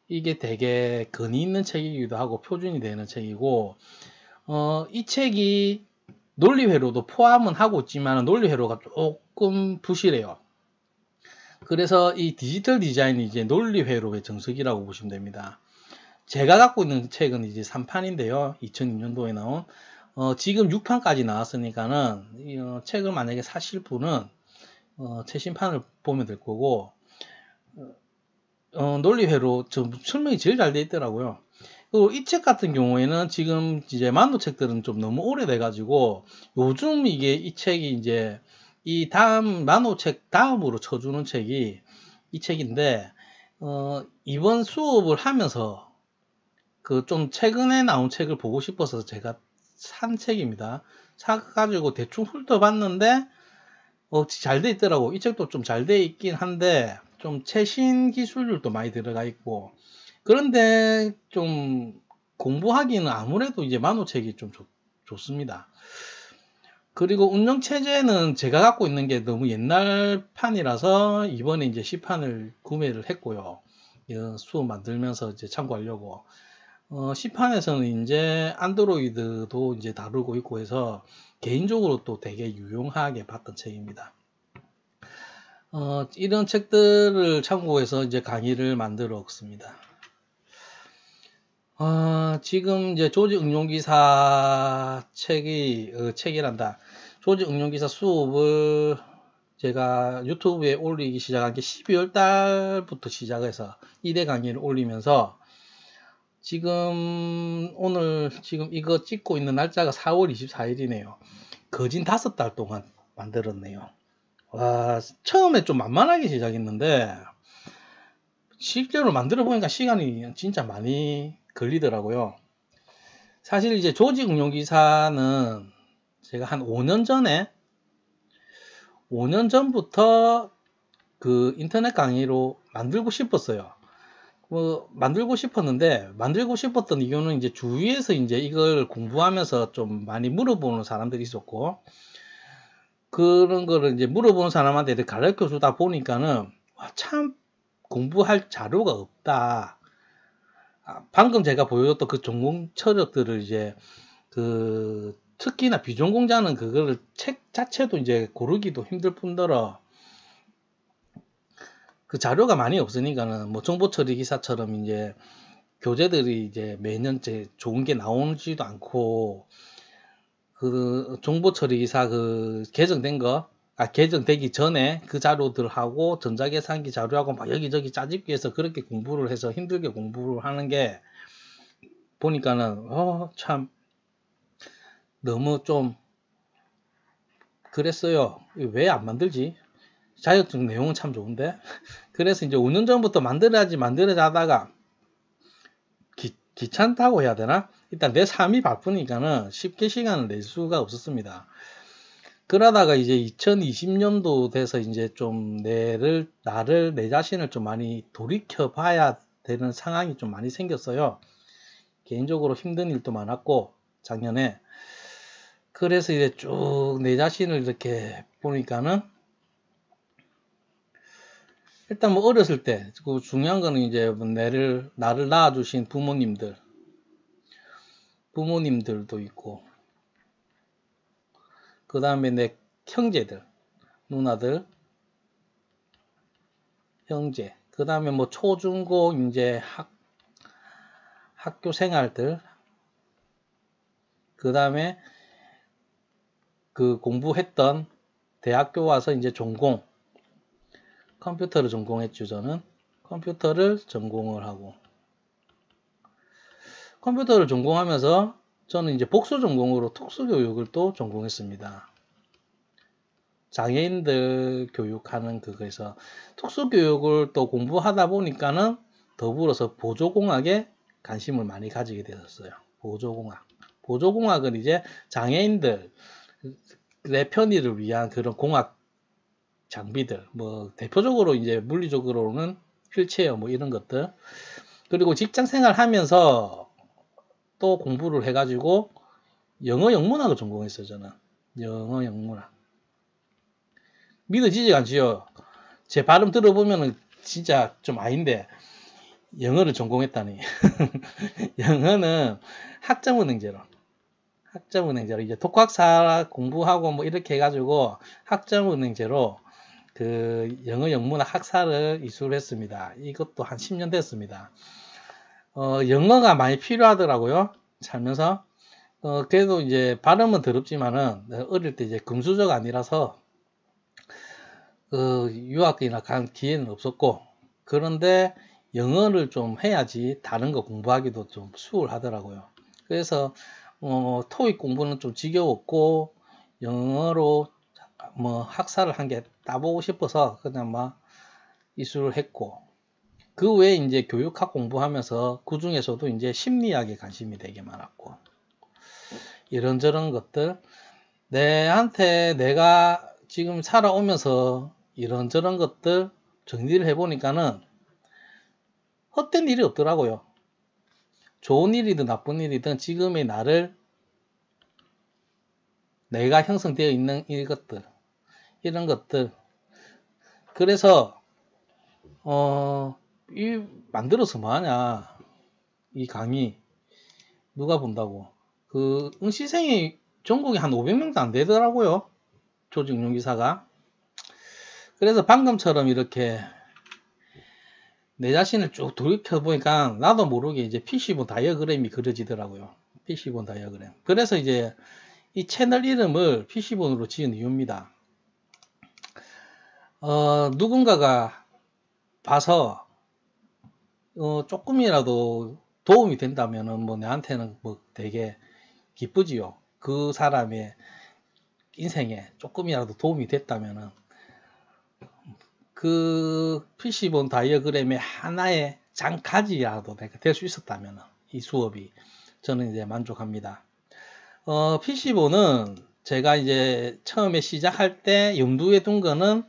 이게 되게 근위 있는 책이기도 하고 표준이 되는 책이고 이 책이 논리회로도 포함은 하고 있지만 논리회로가 조금 부실해요. 그래서 이 디지털 디자인이 이제 논리회로의 정석이라고 보시면 됩니다. 제가 갖고 있는 책은 이제 3판인데요. 2002년도에 나온 지금 6판까지 나왔으니까는 책을 만약에 사실 분은 최신판을 보면 될 거고 논리회로 설명이 제일 잘 돼 있더라고요. 그리고 이 책 같은 경우에는 지금 이제 만도 책들은 좀 너무 오래돼 가지고 요즘 이 책이 이제 이 다음 만호 책 다음으로 쳐주는 책이 이 책인데 이번 수업을 하면서 좀 최근에 나온 책을 보고 싶어서 제가 산 책입니다. 사가지고 대충 훑어봤는데 잘 돼 있더라고. 이 책도 좀 잘 돼 있긴 한데 좀 최신 기술들도 많이 들어가 있고 그런데 좀 공부하기는 아무래도 이제 만호책이 좀 좋습니다. 그리고 운영체제는 제가 갖고 있는 게 너무 옛날 판이라서 이번에 이제 C판을 구매를 했고요. 수업 만들면서 이제 참고하려고. C판에서는 이제 안드로이드도 이제 다루고 있고 해서 개인적으로 또 되게 유용하게 봤던 책입니다. 이런 책들을 참고해서 이제 강의를 만들었습니다. 지금 이제 조직 응용기사 책이란다. 조직 응용기사 수업을 제가 유튜브에 올리기 시작한 게 12월 달부터 시작해서 1회 강의를 올리면서 지금 이거 찍고 있는 날짜가 4월 24일이네요. 거진 5달 동안 만들었네요. 와, 처음에 좀 만만하게 시작했는데 실제로 만들어 보니까 시간이 진짜 많이 걸리더라고요. 사실 이제 조직 운용 기사는 제가 한 5년 전부터 그 인터넷 강의로 만들고 싶었어요. 만들고 싶었는데, 만들고 싶었던 이유는 이제 주위에서 이제 이걸 공부하면서 좀 많이 물어보는 사람들이 있었고, 그런 거를 이제 물어보는 사람한테 가르쳐 주다 보니까는, 와, 참 공부할 자료가 없다. 방금 제가 보여줬던 그 전공 철학들을 이제 특히나 비전공자는 그거를 책 자체도 이제 고르기도 힘들 뿐더러 그 자료가 많이 없으니까는 뭐 정보 처리 기사처럼 이제 교재들이 이제 매년 좋은 게 나오지도 않고 그 정보 처리 기사 개정된 거 개정되기 전에 그 자료들하고 전자계산기 자료하고 막 여기저기 짜집기 해서 그렇게 공부를 해서 힘들게 공부를 하는 게 보니까는 참 너무 좀 그랬어요. 왜 안 만들지? 자격증 내용은 참 좋은데. 그래서 이제 5년 전부터 만들어야지 하다가 귀찮다고 해야 되나? 일단 내 삶이 바쁘니까는 쉽게 시간을 낼 수가 없었습니다. 그러다가 이제 2020년도 돼서 이제 좀 내 자신을 좀 많이 돌이켜 봐야 되는 상황이 좀 많이 생겼어요. 개인적으로 힘든 일도 많았고, 작년에. 그래서 이제 쭉 내 자신을 이렇게 보니까는 일단 뭐 어렸을 때 그 중요한 거는 이제 나를 낳아주신 부모님들도 있고 그 다음에 내 형제들, 누나들, 형제, 그 다음에 뭐 초중고 이제 학교 생활들, 그 다음에 그 공부했던 대학교 와서 이제 전공, 컴퓨터를 전공했죠. 저는 컴퓨터를 전공을 하고 컴퓨터를 전공하면서 저는 이제 복수 전공으로 특수교육을 또 전공했습니다. 장애인들 교육하는 그거에서 특수교육을 또 공부하다 보니까는 더불어서 보조공학에 관심을 많이 가지게 되었어요. 보조공학은 이제 장애인들의 편의를 위한 그런 공학 장비들, 뭐 대표적으로 이제 물리적으로는 휠체어 뭐 이런 것들, 그리고 직장 생활 하면서 또 공부를 해가지고 영어 영문학을 전공했어요. 저는 영어 영문학. 믿어지지가 않지요. 제 발음 들어보면은 진짜 좀 아닌데 영어를 전공했다니. 영어는 학점은행제로 이제 독학사 공부하고 뭐 이렇게 해가지고 학점은행제로 그 영어 영문학 학사를 이수를 했습니다. 이것도 한 10년 됐습니다. 영어가 많이 필요하더라고요. 살면서. 그래도 이제 발음은 더럽지만은 어릴 때 이제 금수저가 아니라서 유학이나 간 기회는 없었고, 그런데 영어를 좀 해야지 다른 거 공부하기도 좀 수월하더라고요. 그래서 토익 공부는 좀 지겨웠고 영어로 뭐 학사를 한 개 따보고 싶어서 그냥 막 이수를 했고, 그 외에 이제 교육학 공부하면서 그 중에서도 이제 심리학에 관심이 되게 많았고, 이런저런 것들 내가 지금 살아오면서 이런저런 것들 정리를 해보니까는 헛된 일이 없더라고요. 좋은 일이든 나쁜 일이든 지금의 나를 내가 형성되어 있는 이런 것들 그래서 만들어서 뭐하냐, 이 강의 누가 본다고. 그 응시생이 전국에 한 500명도 안 되더라고요, 조직 운용기사가. 그래서 방금처럼 이렇게 내 자신을 쭉 돌이켜보니까 나도 모르게 이제 PC본 다이어그램이 그려지더라고요. PC본 다이어그램. 그래서 이제 이 채널 이름을 PC본으로 지은 이유입니다. 누군가가 봐서 조금이라도 도움이 된다면은 뭐 내한테는 뭐 되게 기쁘지요. 그 사람의 인생에 조금이라도 도움이 됐다면은 그 PC본 다이어그램의 하나의 장가지라도 내가 될 수 있었다면 이 수업이 저는 이제 만족합니다. PC본은 제가 이제 처음에 시작할 때 염두에 둔 거는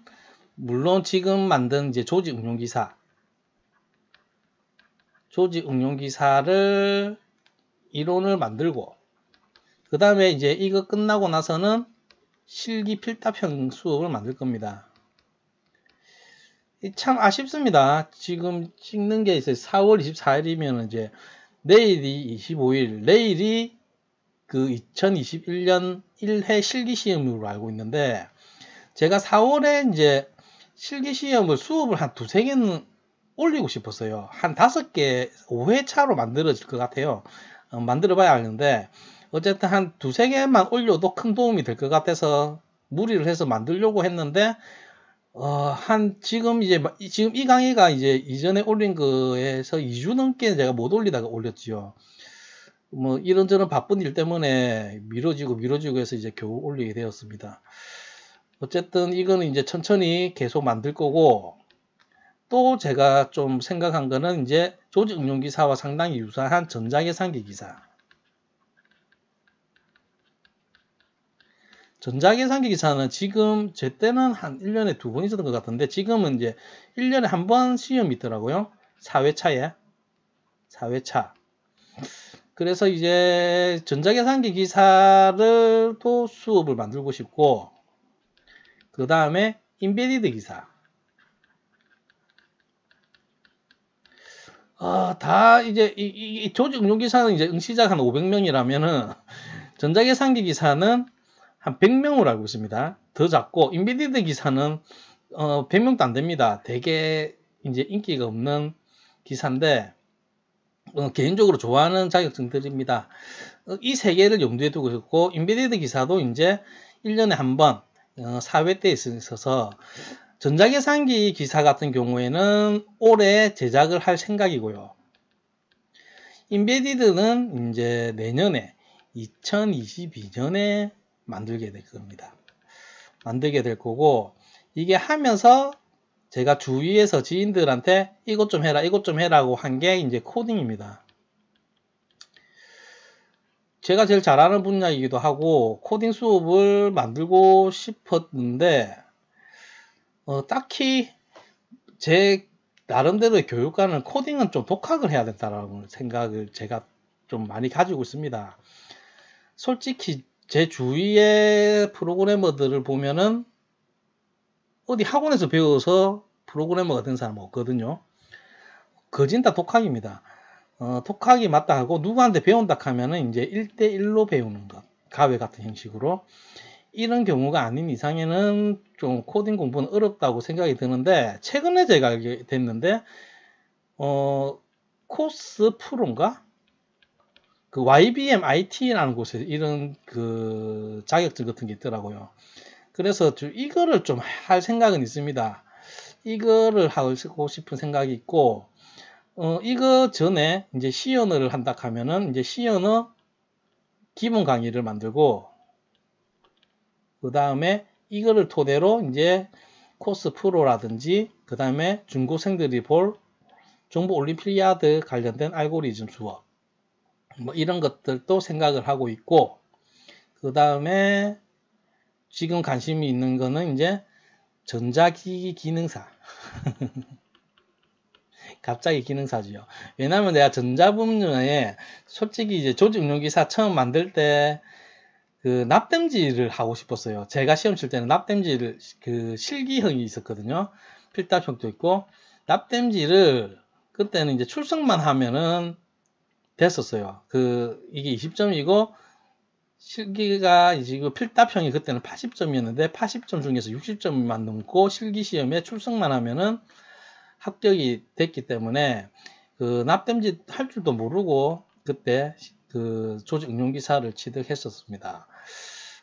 물론 지금 만든 이제 조직 응용기사를 이론을 만들고 그 다음에 이제 이거 끝나고 나서는 실기 필답형 수업을 만들 겁니다. 참 아쉽습니다. 지금 찍는 게 있어요. 4월 24일이면 이제 내일이 25일, 내일이 그 2021년 1회 실기시험으로 알고 있는데 제가 4월에 이제 실기시험을 수업을 한 2~3개는 올리고 싶었어요. 한 5개, 5회차로 만들어질 것 같아요. 만들어 봐야 하는데 어쨌든 한 2~3개만 올려도 큰 도움이 될 것 같아서 무리를 해서 만들려고 했는데 지금 이 강의가 이제 이전에 올린 거에서 2주 넘게 제가 못 올리다가 올렸지요. 뭐 이런저런 바쁜 일 때문에 미뤄지고 해서 이제 겨우 올리게 되었습니다. 어쨌든 이거는 이제 천천히 계속 만들 거고 또 제가 좀 생각한 거는 이제 조직 응용 기사와 상당히 유사한 전자계산기 기사. 전자계산기 기사는 지금 제 때는 한 1년에 2번 있었던 것 같은데 지금은 이제 1년에 1번 시험이 있더라고요. 4회차에. 그래서 이제 전자계산기 기사를 또 수업을 만들고 싶고 그 다음에 인베디드 기사. 다 이제 이 조직 응용 기사는 이제 응시자가 한 500명이라면은 전자계산기 기사는 한 100명으로 알고 있습니다. 더 작고 인베디드 기사는 100명도 안 됩니다. 되게 이제 인기가 없는 기사인데 개인적으로 좋아하는 자격증들입니다. 이 세 개를 염두에 두고 있고 인베디드 기사도 이제 1년에 한 번 4회 때 있어서 전자계산기 기사 같은 경우에는 올해 제작을 할 생각이고요. 인베디드는 이제 내년에 2022년에 만들게 될 겁니다. 만들게 될 거고 이게 하면서 제가 주위에서 지인들한테 이것 좀 해라고 한 게 이제 코딩입니다. 제가 제일 잘하는 분야이기도 하고 코딩 수업을 만들고 싶었는데 딱히 제 나름대로의 교육과는 코딩은 좀 독학을 해야 된다라는 생각을 제가 좀 많이 가지고 있습니다. 솔직히 제 주위의 프로그래머들을 보면은 어디 학원에서 배워서 프로그래머가 된 사람은 없거든요. 거진 다 독학입니다. 독학이 맞다 하고 누구한테 배운다 하면은 이제 1대1로 배우는 것, 가외 같은 형식으로 이런 경우가 아닌 이상에는 좀 코딩 공부는 어렵다고 생각이 드는데 최근에 제가 알게 됐는데 코스 프로인가? 그 YBM IT라는 곳에 이런 그 자격증 같은 게 있더라고요. 그래서 이거를 좀 할 생각은 있습니다. 이거를 하고 싶은 생각이 있고 이거 전에 이제 C 언어를 한다 하면은 이제 C 언어 기본 강의를 만들고 그 다음에 이거를 토대로 이제 코스 프로라든지 그 다음에 중고생들이 볼 정보 올림피아드 관련된 알고리즘 수업 뭐 이런 것들도 생각을 하고 있고 그 다음에 지금 관심이 있는 거는 이제 전자기기 기능사 갑자기 기능사지요. 왜냐면 내가 전자분야에 솔직히 이제 조직 응용기사 처음 만들 때 그 납땜질을 하고 싶었어요. 제가 시험 칠 때는 납땜질을 그 실기형이 있었거든요. 필답형도 있고 납땜질을 그때는 이제 출석만 하면은 됐었어요. 이게 20점이고 실기가 지금 필답형이 그때는 80점이었는데 80점 중에서 60점만 넘고 실기시험에 출석만 하면은 합격이 됐기 때문에 그 납땜질 할 줄도 모르고 그때 그 조직 응용기사를 취득했었습니다.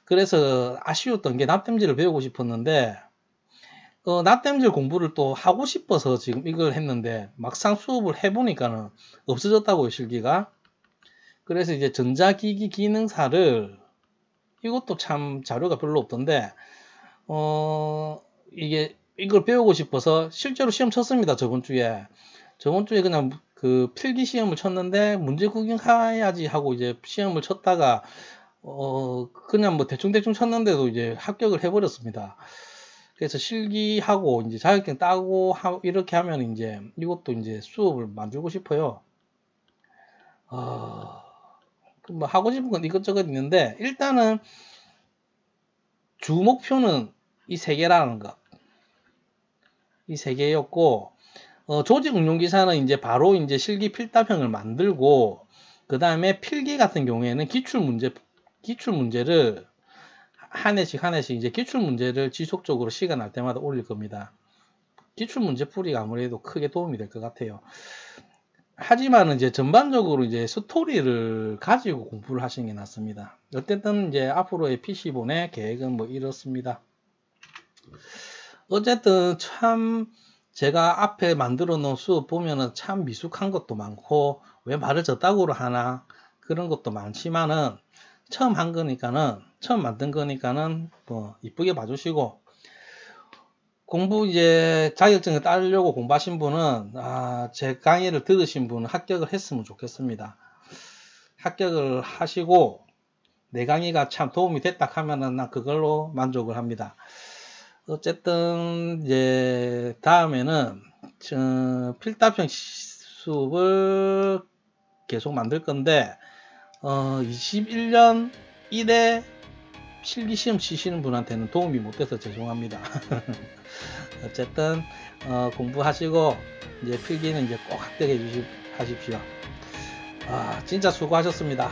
그래서 아쉬웠던 게 납땜질을 배우고 싶었는데 납땜질 공부를 또 하고 싶어서 지금 이걸 했는데 막상 수업을 해보니까는 없어졌다고요, 실기가. 그래서 이제 전자기기 기능사를 이것도 참 자료가 별로 없던데, 이걸 배우고 싶어서 실제로 시험 쳤습니다. 저번 주에 그냥 그 필기 시험을 쳤는데 문제 구경해야지 하고 이제 시험을 쳤다가 그냥 뭐 대충 쳤는데도 이제 합격을 해버렸습니다. 그래서 실기하고 이제 자격증 따고 이렇게 하면 이제 이것도 이제 수업을 만들고 싶어요. 뭐 하고 싶은 건 이것저것 있는데 일단은 주 목표는 이 세 개라는 거. 이 세 개였고, 조직 운용 기사는 이제 바로 이제 실기 필답형을 만들고, 그 다음에 필기 같은 경우에는 기출문제를 한 해씩 이제 기출문제를 지속적으로 시간 날 때마다 올릴 겁니다. 기출문제 풀이가 아무래도 크게 도움이 될 것 같아요. 하지만 이제 전반적으로 이제 스토리를 가지고 공부를 하시는 게 낫습니다. 어쨌든 이제 앞으로의 PC본의 계획은 뭐 이렇습니다. 어쨌든 참 제가 앞에 만들어 놓은 수업 보면은 참 미숙한 것도 많고 왜 말을 저따구로 하나 그런 것도 많지만은 처음 만든 거니까는 뭐 이쁘게 봐주시고, 공부 이제 자격증을 따려고 공부하신 분은 제 강의를 들으신 분은 합격을 했으면 좋겠습니다. 합격을 하시고 내 강의가 참 도움이 됐다 하면은 난 그걸로 만족을 합니다. 어쨌든 이제 다음에는 필답형 수업을 계속 만들 건데 21년 1회 실기시험 치시는 분한테는 도움이 못 돼서 죄송합니다. 어쨌든 공부하시고 이제 필기는 이제 꼭 합격해 하십시오. 진짜 수고하셨습니다.